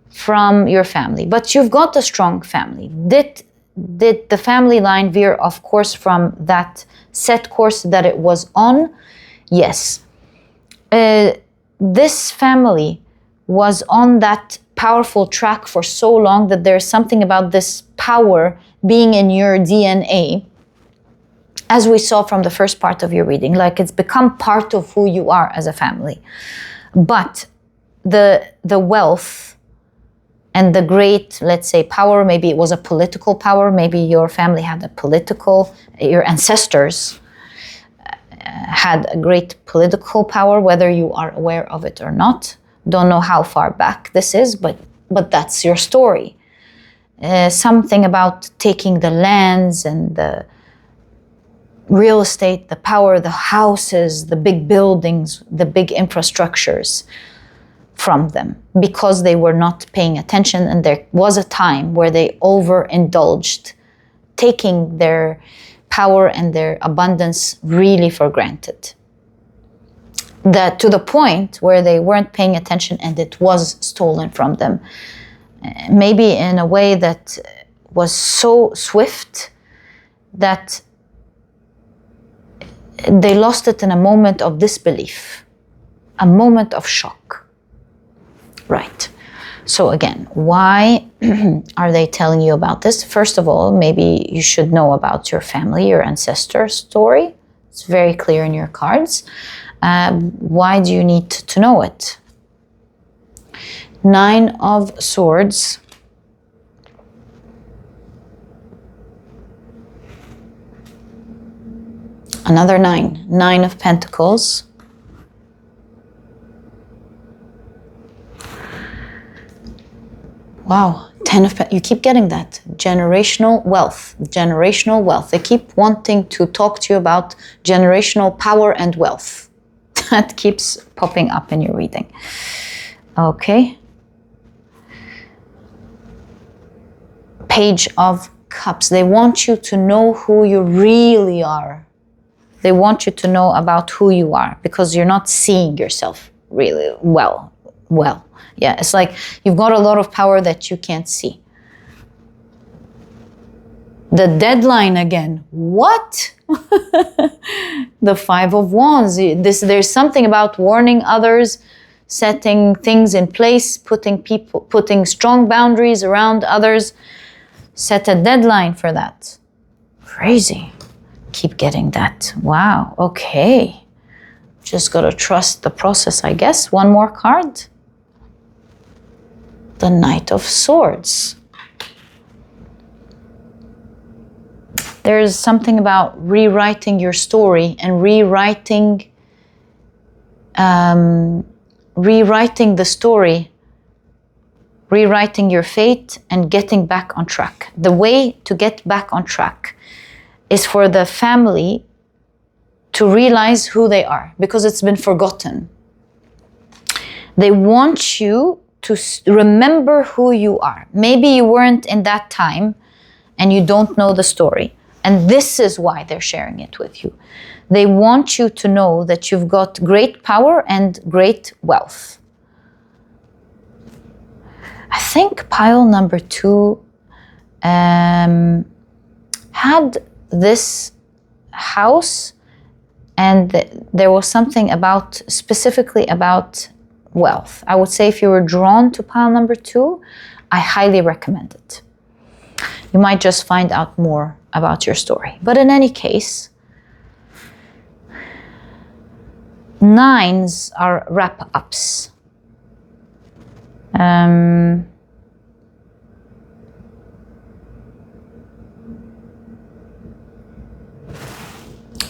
from your family. But you've got a strong family. Did the family line veer, of course, from that set course that it was on? Yes. This family was on that powerful track for so long that there's something about this power being in your DNA, as we saw from the first part of your reading, like it's become part of who you are as a family. But the wealth and the great, let's say, power, maybe it was a political power, maybe your family had your ancestors had a great political power, whether you are aware of it or not. Don't know how far back this is, but that's your story. Something about taking the lands and the real estate, the power, the houses, the big buildings, the big infrastructures from them, because they were not paying attention, and there was a time where they overindulged, taking their power and their abundance really for granted. That to the point where they weren't paying attention and it was stolen from them. Maybe in a way that was so swift that they lost it in a moment of disbelief, a moment of shock. Right. So again, why are they telling you about this? First of all, maybe you should know about your family, your ancestor story. It's very clear in your cards. Why do you need to know it? 9 of Swords. Another 9. 9 of Pentacles. Wow, 10 of Pentacles. You keep getting that. Generational wealth. Generational wealth. They keep wanting to talk to you about generational power and wealth. That keeps popping up in your reading. Okay. Page of Cups. They want you to know who you really are. They want you to know about who you are because you're not seeing yourself really well. Yeah, it's like you've got a lot of power that you can't see. The deadline again. What? The 5 of Wands. There's something about warning others, setting things in place, putting strong boundaries around others. Set a deadline for that. Crazy. Keep getting that. Wow. Okay. Just gotta trust the process, I guess. One more card. The Knight of Swords. There's something about rewriting your story and rewriting the story, rewriting your fate and getting back on track. The way to get back on track is for the family to realize who they are because it's been forgotten. They want you to remember who you are. Maybe you weren't in that time and you don't know the story. And this is why they're sharing it with you. They want you to know that you've got great power and great wealth. I think pile number 2 had this house and there was something specifically about wealth. I would say if you were drawn to pile number 2, I highly recommend it. You might just find out more about your story. But in any case, 9s are wrap-ups.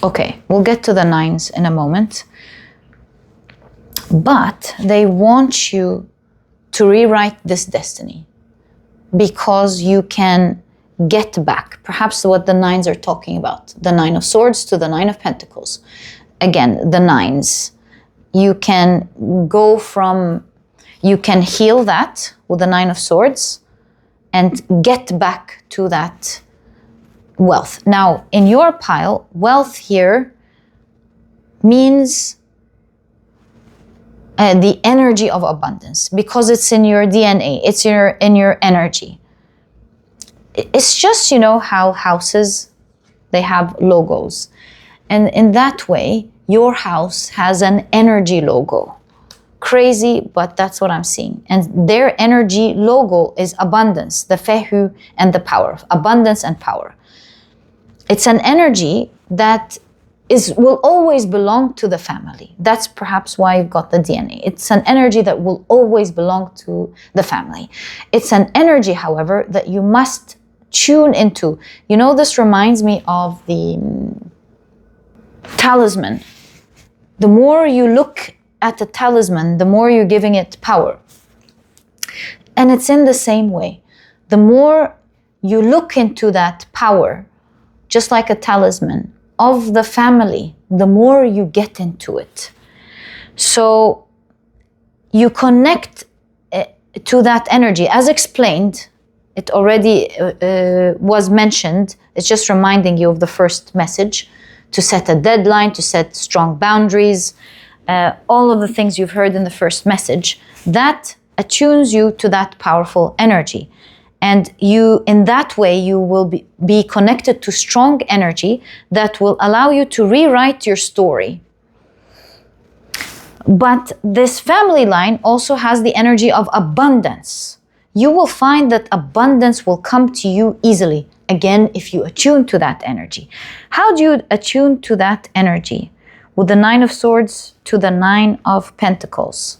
Okay, we'll get to the 9s in a moment. But they want you to rewrite this destiny because you can get back. Perhaps what the 9s are talking about. The 9 of Swords to the 9 of Pentacles. Again, the 9s. You can heal that with the 9 of Swords and get back to that wealth. Now, in your pile, wealth here means the energy of abundance because it's in your DNA, it's in your energy. It's just, you know, how houses, they have logos. And in that way, your house has an energy logo. Crazy, but that's what I'm seeing. And their energy logo is abundance, the fehu and the power, abundance and power. It's an energy that will always belong to the family. That's perhaps why you've got the DNA. It's an energy that will always belong to the family. It's an energy, however, that you must tune into. You know, this reminds me of the talisman. The more you look at the talisman, the more you're giving it power. And it's in the same way. The more you look into that power, just like a talisman of the family, the more you get into it. So you connect to that energy. As explained, it already was mentioned. It's just reminding you of the first message, to set a deadline, to set strong boundaries, all of the things you've heard in the first message. That attunes you to that powerful energy. And you, in that way, you will be connected to strong energy that will allow you to rewrite your story. But this family line also has the energy of abundance. You will find that abundance will come to you easily, again, if you attune to that energy. How do you attune to that energy? With the 9 of Swords to the 9 of Pentacles.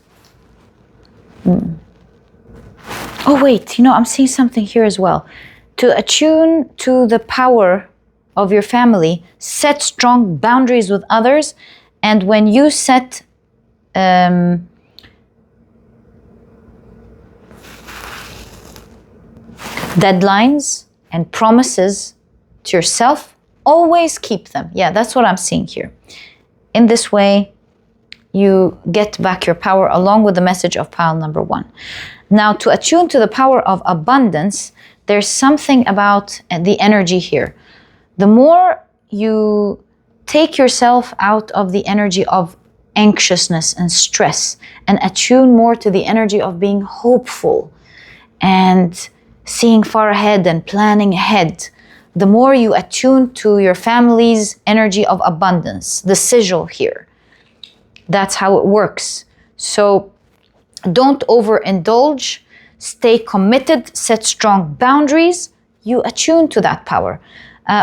Oh wait, I'm seeing something here as well. To attune to the power of your family, set strong boundaries with others. And when you set deadlines and promises to yourself, always keep them. Yeah, that's what I'm seeing here. In this way, you get back your power along with the message of pile number 1. Now, to attune to the power of abundance, there's something about the energy here. The more you take yourself out of the energy of anxiousness and stress and attune more to the energy of being hopeful and seeing far ahead and planning ahead, the more you attune to your family's energy of abundance, the sigil here. That's how it works. So don't overindulge, stay committed, set strong boundaries, you attune to that power.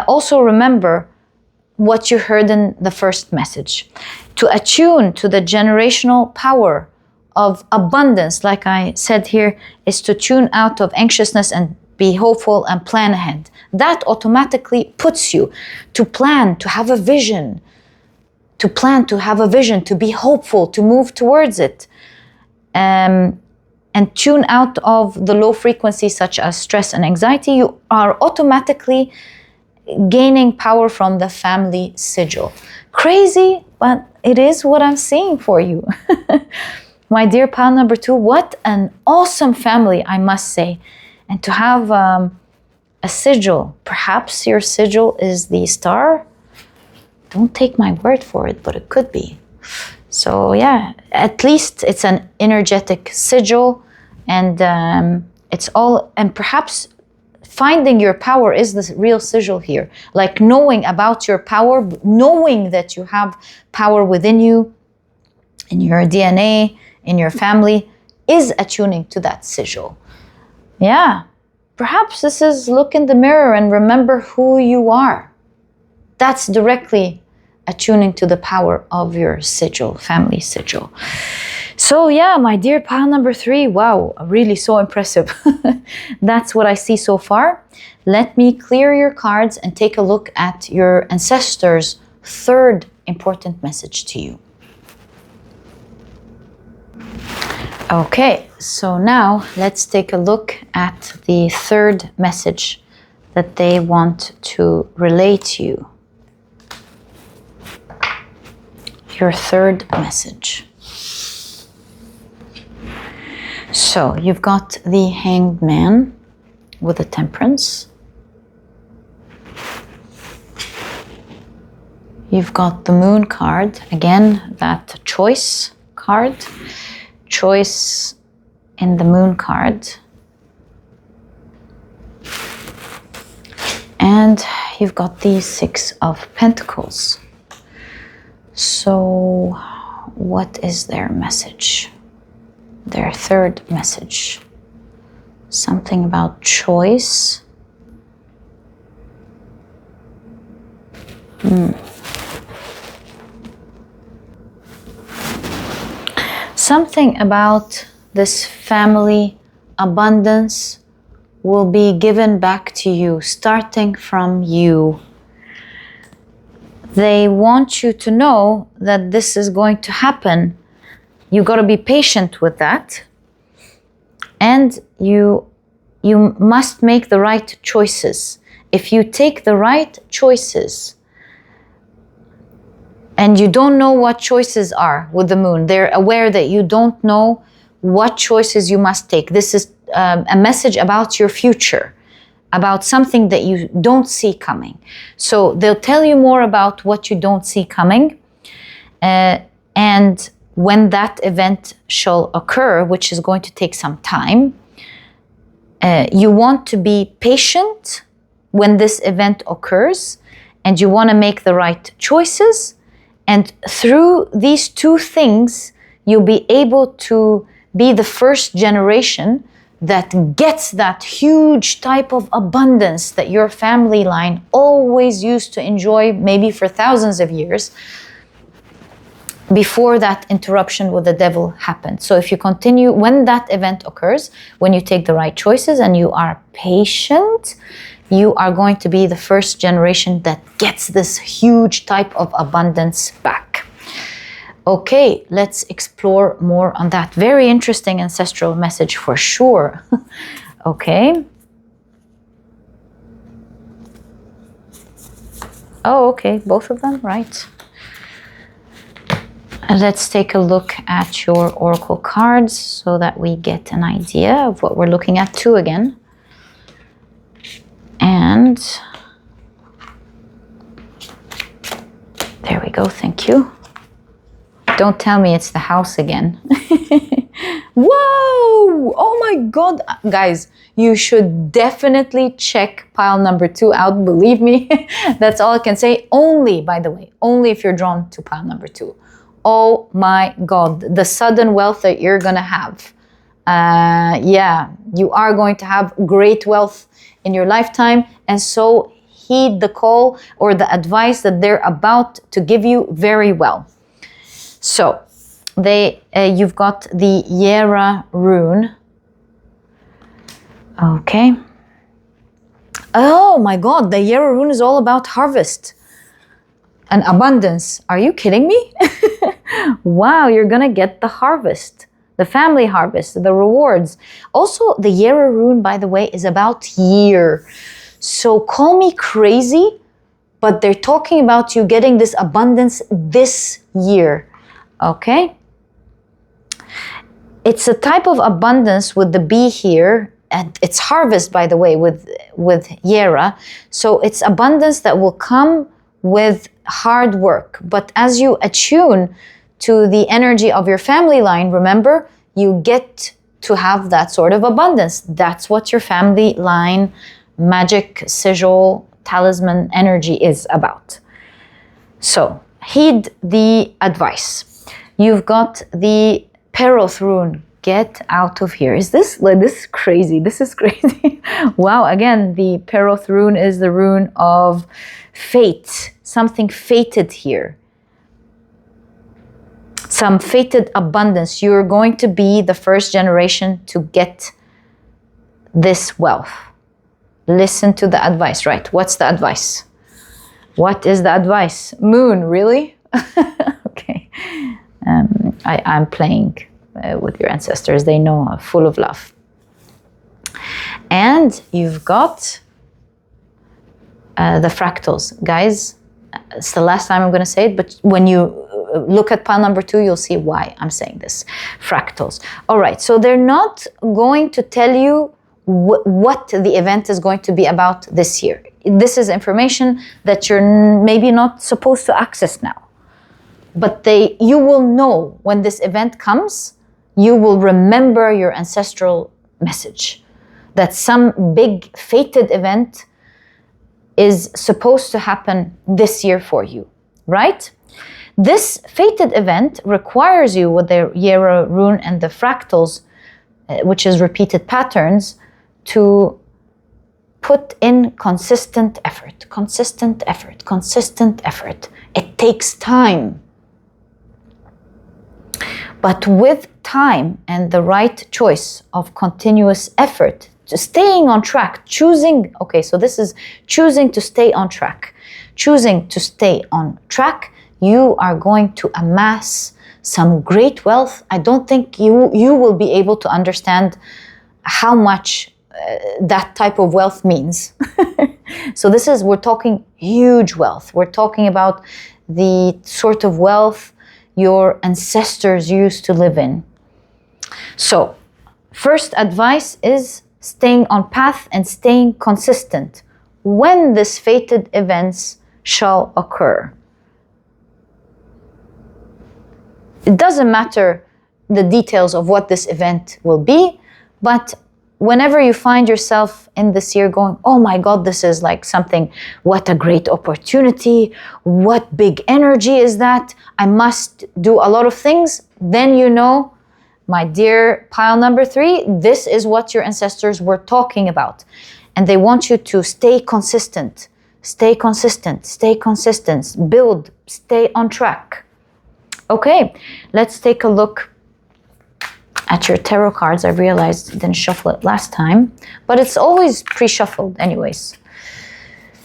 Also remember what you heard in the first message. To attune to the generational power of abundance, like I said here, is to tune out of anxiousness and be hopeful and plan ahead. That automatically puts you to plan, to have a vision, to be hopeful, to move towards it. And tune out of the low frequencies such as stress and anxiety. You are automatically gaining power from the family sigil. Crazy, but it is what I'm seeing for you. My dear pile number 2, what an awesome family, I must say. And to have a sigil, perhaps your sigil is the star. Don't take my word for it, but it could be. So yeah, at least it's an energetic sigil, and it's all, and perhaps finding your power is the real sigil here. Like knowing about your power, knowing that you have power within you, in your DNA, in your family, is attuning to that sigil. Yeah, perhaps this is look in the mirror and remember who you are. That's directly attuning to the power of your sigil, family sigil. So yeah, my dear pile number 3, wow, really so impressive. That's what I see so far. Let me clear your cards and take a look at your ancestors' 3rd important message to you. Okay, so now let's take a look at the 3rd message that they want to relay to you. Your 3rd message. So you've got the Hanged Man with the Temperance. You've got the Moon card, again, that choice card. Choice in the Moon card. And you've got the 6 of Pentacles. So what is their message? Their 3rd message. Something about choice. Something about this family abundance will be given back to you, starting from you. They want you to know that this is going to happen. You got to be patient with that. And you must make the right choices. If you take the right choices, and you don't know what choices are with the Moon, they're aware that you don't know what choices you must take. This is a message about your future, about something that you don't see coming. So they'll tell you more about what you don't see coming. And when that event shall occur, which is going to take some time, You want to be patient when this event occurs, and you want to make the right choices. And through these two things, you'll be able to be the first generation that gets that huge type of abundance that your family line always used to enjoy, maybe for thousands of years, before that interruption with the devil happened. So if you continue, when that event occurs, when you take the right choices and you are patient, you are going to be the first generation that gets this huge type of abundance back. Okay, let's explore more on that. Very interesting ancestral message for sure. Okay. Oh, okay, both of them, right. Let's take a look at your oracle cards so that we get an idea of what we're looking at too again. And there we go, thank you. Don't tell me it's the house again. Whoa! Oh my God. Guys, you should definitely check pile number 2 out, believe me. That's all I can say. Only, by the way, only if you're drawn to pile number 2. Oh my God, the sudden wealth that you're gonna have. Yeah, you are going to have great wealth in your lifetime, and so heed the call or the advice that they're about to give you very well. So, you've got the Yera rune. Okay. Oh my God, the Yera rune is all about harvest and abundance. Are you kidding me? Wow, you're gonna get the harvest, the family harvest, the rewards. Also, the Yera rune, by the way, is about year. So call me crazy, but they're talking about you getting this abundance this year. Okay? It's a type of abundance with the bee here, and it's harvest, by the way, with Yera. So it's abundance that will come with hard work. But as you attune to the energy of your family line, remember, you get to have that sort of abundance. That's what your family line magic, sigil, talisman energy is about. So heed the advice. You've got the Peroth rune. Get out of here. Is this crazy? This is crazy. Wow, again, the Peroth rune is the rune of fate. Something fated here. Some fated abundance. You're going to be the first generation to get this wealth. Listen to the advice, right? What's the advice? What is the advice? Moon, really? Okay. I'm playing with your ancestors. They know, full of love. And you've got the fractals. Guys, it's the last time I'm going to say it, but when you look at pile number 2, you'll see why I'm saying this. Fractals. All right, so they're not going to tell you what the event is going to be about this year. This is information that you're maybe not supposed to access now. But you will know when this event comes, you will remember your ancestral message. That some big fated event is supposed to happen this year for you, right? This fated event requires you, with the Yera rune and the fractals, which is repeated patterns, to put in consistent effort, consistent effort, consistent effort. It takes time. But with time and the right choice of continuous effort, to staying on track, choosing, okay, so this is choosing to stay on track. Choosing to stay on track, you are going to amass some great wealth. I don't think you will be able to understand how much that type of wealth means. So we're talking huge wealth. We're talking about the sort of wealth your ancestors used to live in. So, first advice is staying on path and staying consistent when this fated events shall occur. It doesn't matter the details of what this event will be, but whenever you find yourself in this year going, oh my God, this is like something, what a great opportunity, what big energy is that, I must do a lot of things, then you know, my dear pile number 3, this is what your ancestors were talking about. And they want you to stay consistent, stay consistent, stay consistent, build, stay on track. Okay, let's take a look at your tarot cards. I realized I didn't shuffle it last time, but it's always pre-shuffled anyways.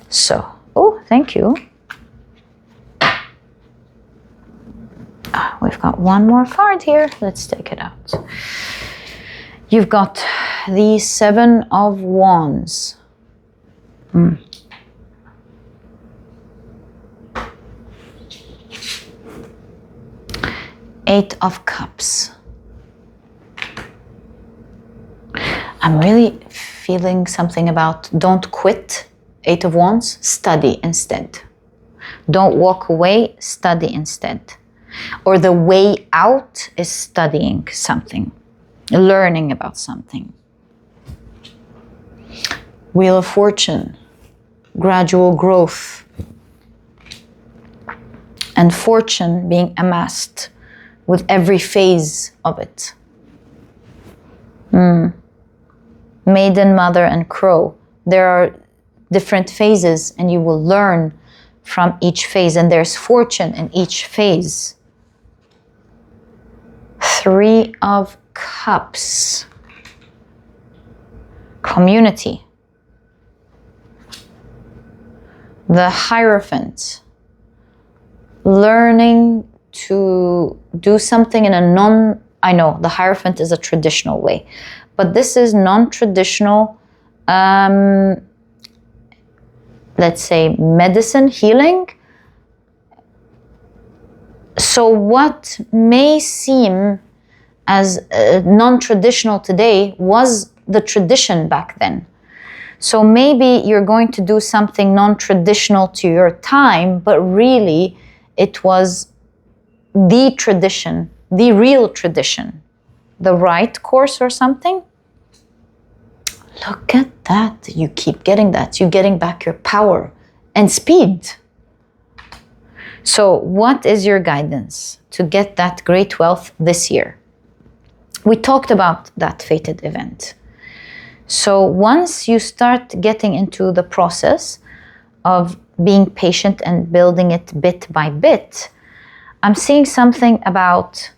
So, oh, thank you. We've got one more card here. Let's take it out. You've got the 7 of Wands. 8 of Cups. I'm really feeling something about don't quit. 8 of Wands, study instead. Don't walk away, study instead. Or the way out is studying something, learning about something. Wheel of Fortune, gradual growth. And fortune being amassed with every phase of it. Maiden, Mother, and Crow. There are different phases and you will learn from each phase, and there's fortune in each phase. 3 of Cups. Community. The Hierophant. Learning to do something in a I know the Hierophant is a traditional way, but this is non-traditional, let's say medicine, healing. So what may seem as non-traditional today was the tradition back then. So maybe you're going to do something non-traditional to your time, but really it was the tradition, the real tradition, the right course or something. Look at that. You keep getting that. You're getting back your power and speed. So what is your guidance to get that great wealth this year? We talked about that fated event. So once you start getting into the process of being patient and building it bit by bit, I'm seeing something about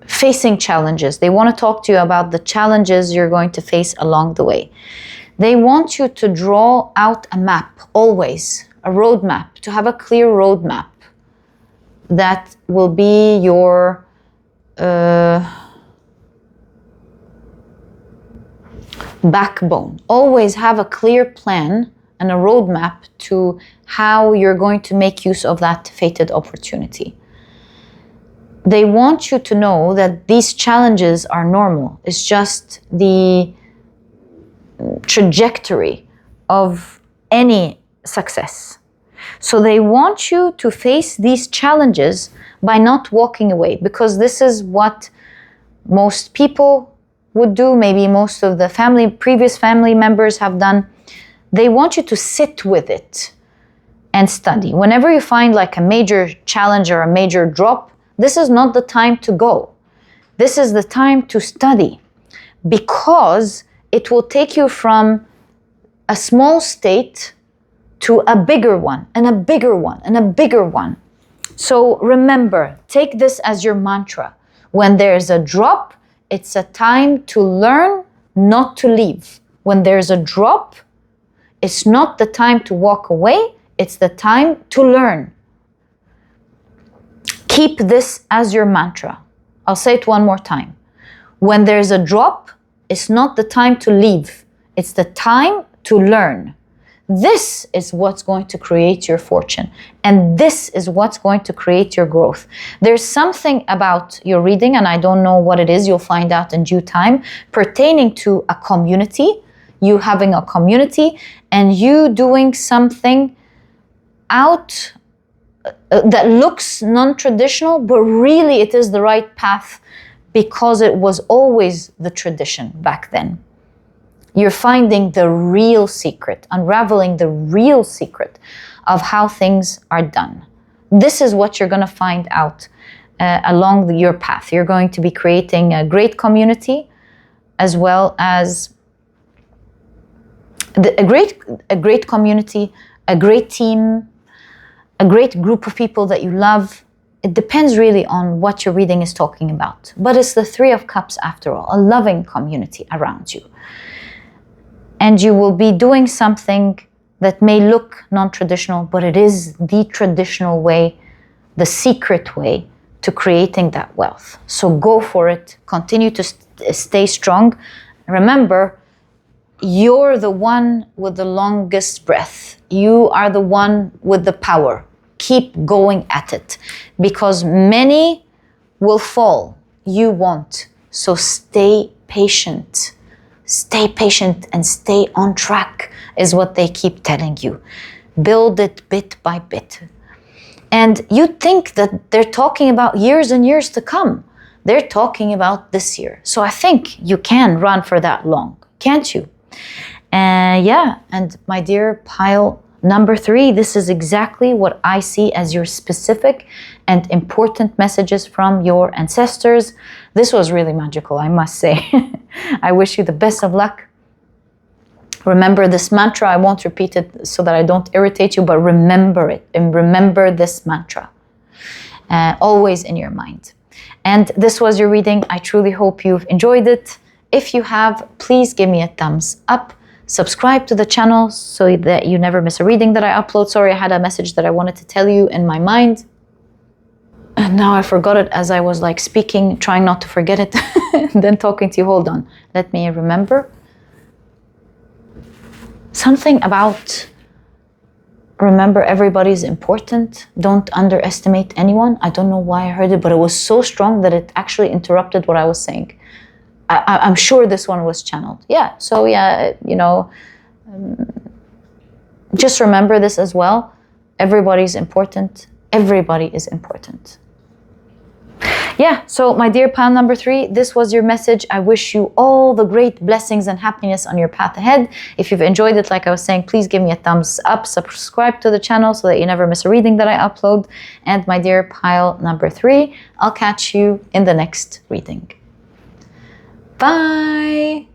facing challenges. They want to talk to you about the challenges you're going to face along the way. They want you to draw out a map, always, a roadmap, to have a clear roadmap that will be your backbone. Always have a clear plan and a roadmap to how you're going to make use of that fated opportunity. They want you to know that these challenges are normal. It's just the trajectory of any success. So they want you to face these challenges by not walking away, because this is what most people would do. Maybe most of the previous family members have done. They want you to sit with it and study. Whenever you find like a major challenge or a major drop, this is not the time to go. This is the time to study, because it will take you from a small state to a bigger one, and a bigger one, and a bigger one. So remember, take this as your mantra. When there's a drop, it's a time to learn, not to leave. When there's a drop, it's not the time to walk away, it's the time to learn. Keep this as your mantra. I'll say it one more time. When there's a drop, it's not the time to leave, it's the time to learn. This is what's going to create your fortune. And this is what's going to create your growth. There's something about your reading, and I don't know what it is, you'll find out in due time, pertaining to a community, you having a community, and you doing something out that looks non-traditional, but really it is the right path because it was always the tradition back then. You're finding the real secret, unraveling the real secret of how things are done. This is what you're going to find out along your path. You're going to be creating a great community, as well as a great community, a great team, a great group of people that you love. It depends really on what your reading is talking about. But it's the Three of Cups after all, a loving community around you. And you will be doing something that may look non-traditional, but it is the traditional way, the secret way to creating that wealth. So go for it. Continue to stay strong. Remember, you're the one with the longest breath. You are the one with the power. Keep going at it, because many will fall. You won't. So stay patient. Stay patient and stay on track is what they keep telling you. Build it bit by bit. And you think that they're talking about years and years to come. They're talking about this year. So I think you can run for that long, can't you? Yeah, and my dear pile number 3, this is exactly what I see as your specific and important messages from your ancestors. This was really magical, I must say. I wish you the best of luck. Remember this mantra. I won't repeat it so that I don't irritate you, but remember it and remember this mantra always in your mind. And this was your reading. I truly hope you've enjoyed it. If you have, please give me a thumbs up. Subscribe to the channel so that you never miss a reading that I upload. Sorry, I had a message that I wanted to tell you in my mind. And now I forgot it as I was like speaking, trying not to forget it, and then talking to you. Hold on. Let me remember. Something about remember everybody's important. Don't underestimate anyone. I don't know why I heard it, but it was so strong that it actually interrupted what I was saying. I'm sure this one was channeled. Yeah, so yeah, you know, just remember this as well. Everybody's important. Everybody is important. Yeah, so my dear pile number 3, this was your message. I wish you all the great blessings and happiness on your path ahead. If you've enjoyed it, like I was saying, please give me a thumbs up, subscribe to the channel so that you never miss a reading that I upload. And my dear pile number 3, I'll catch you in the next reading. Bye!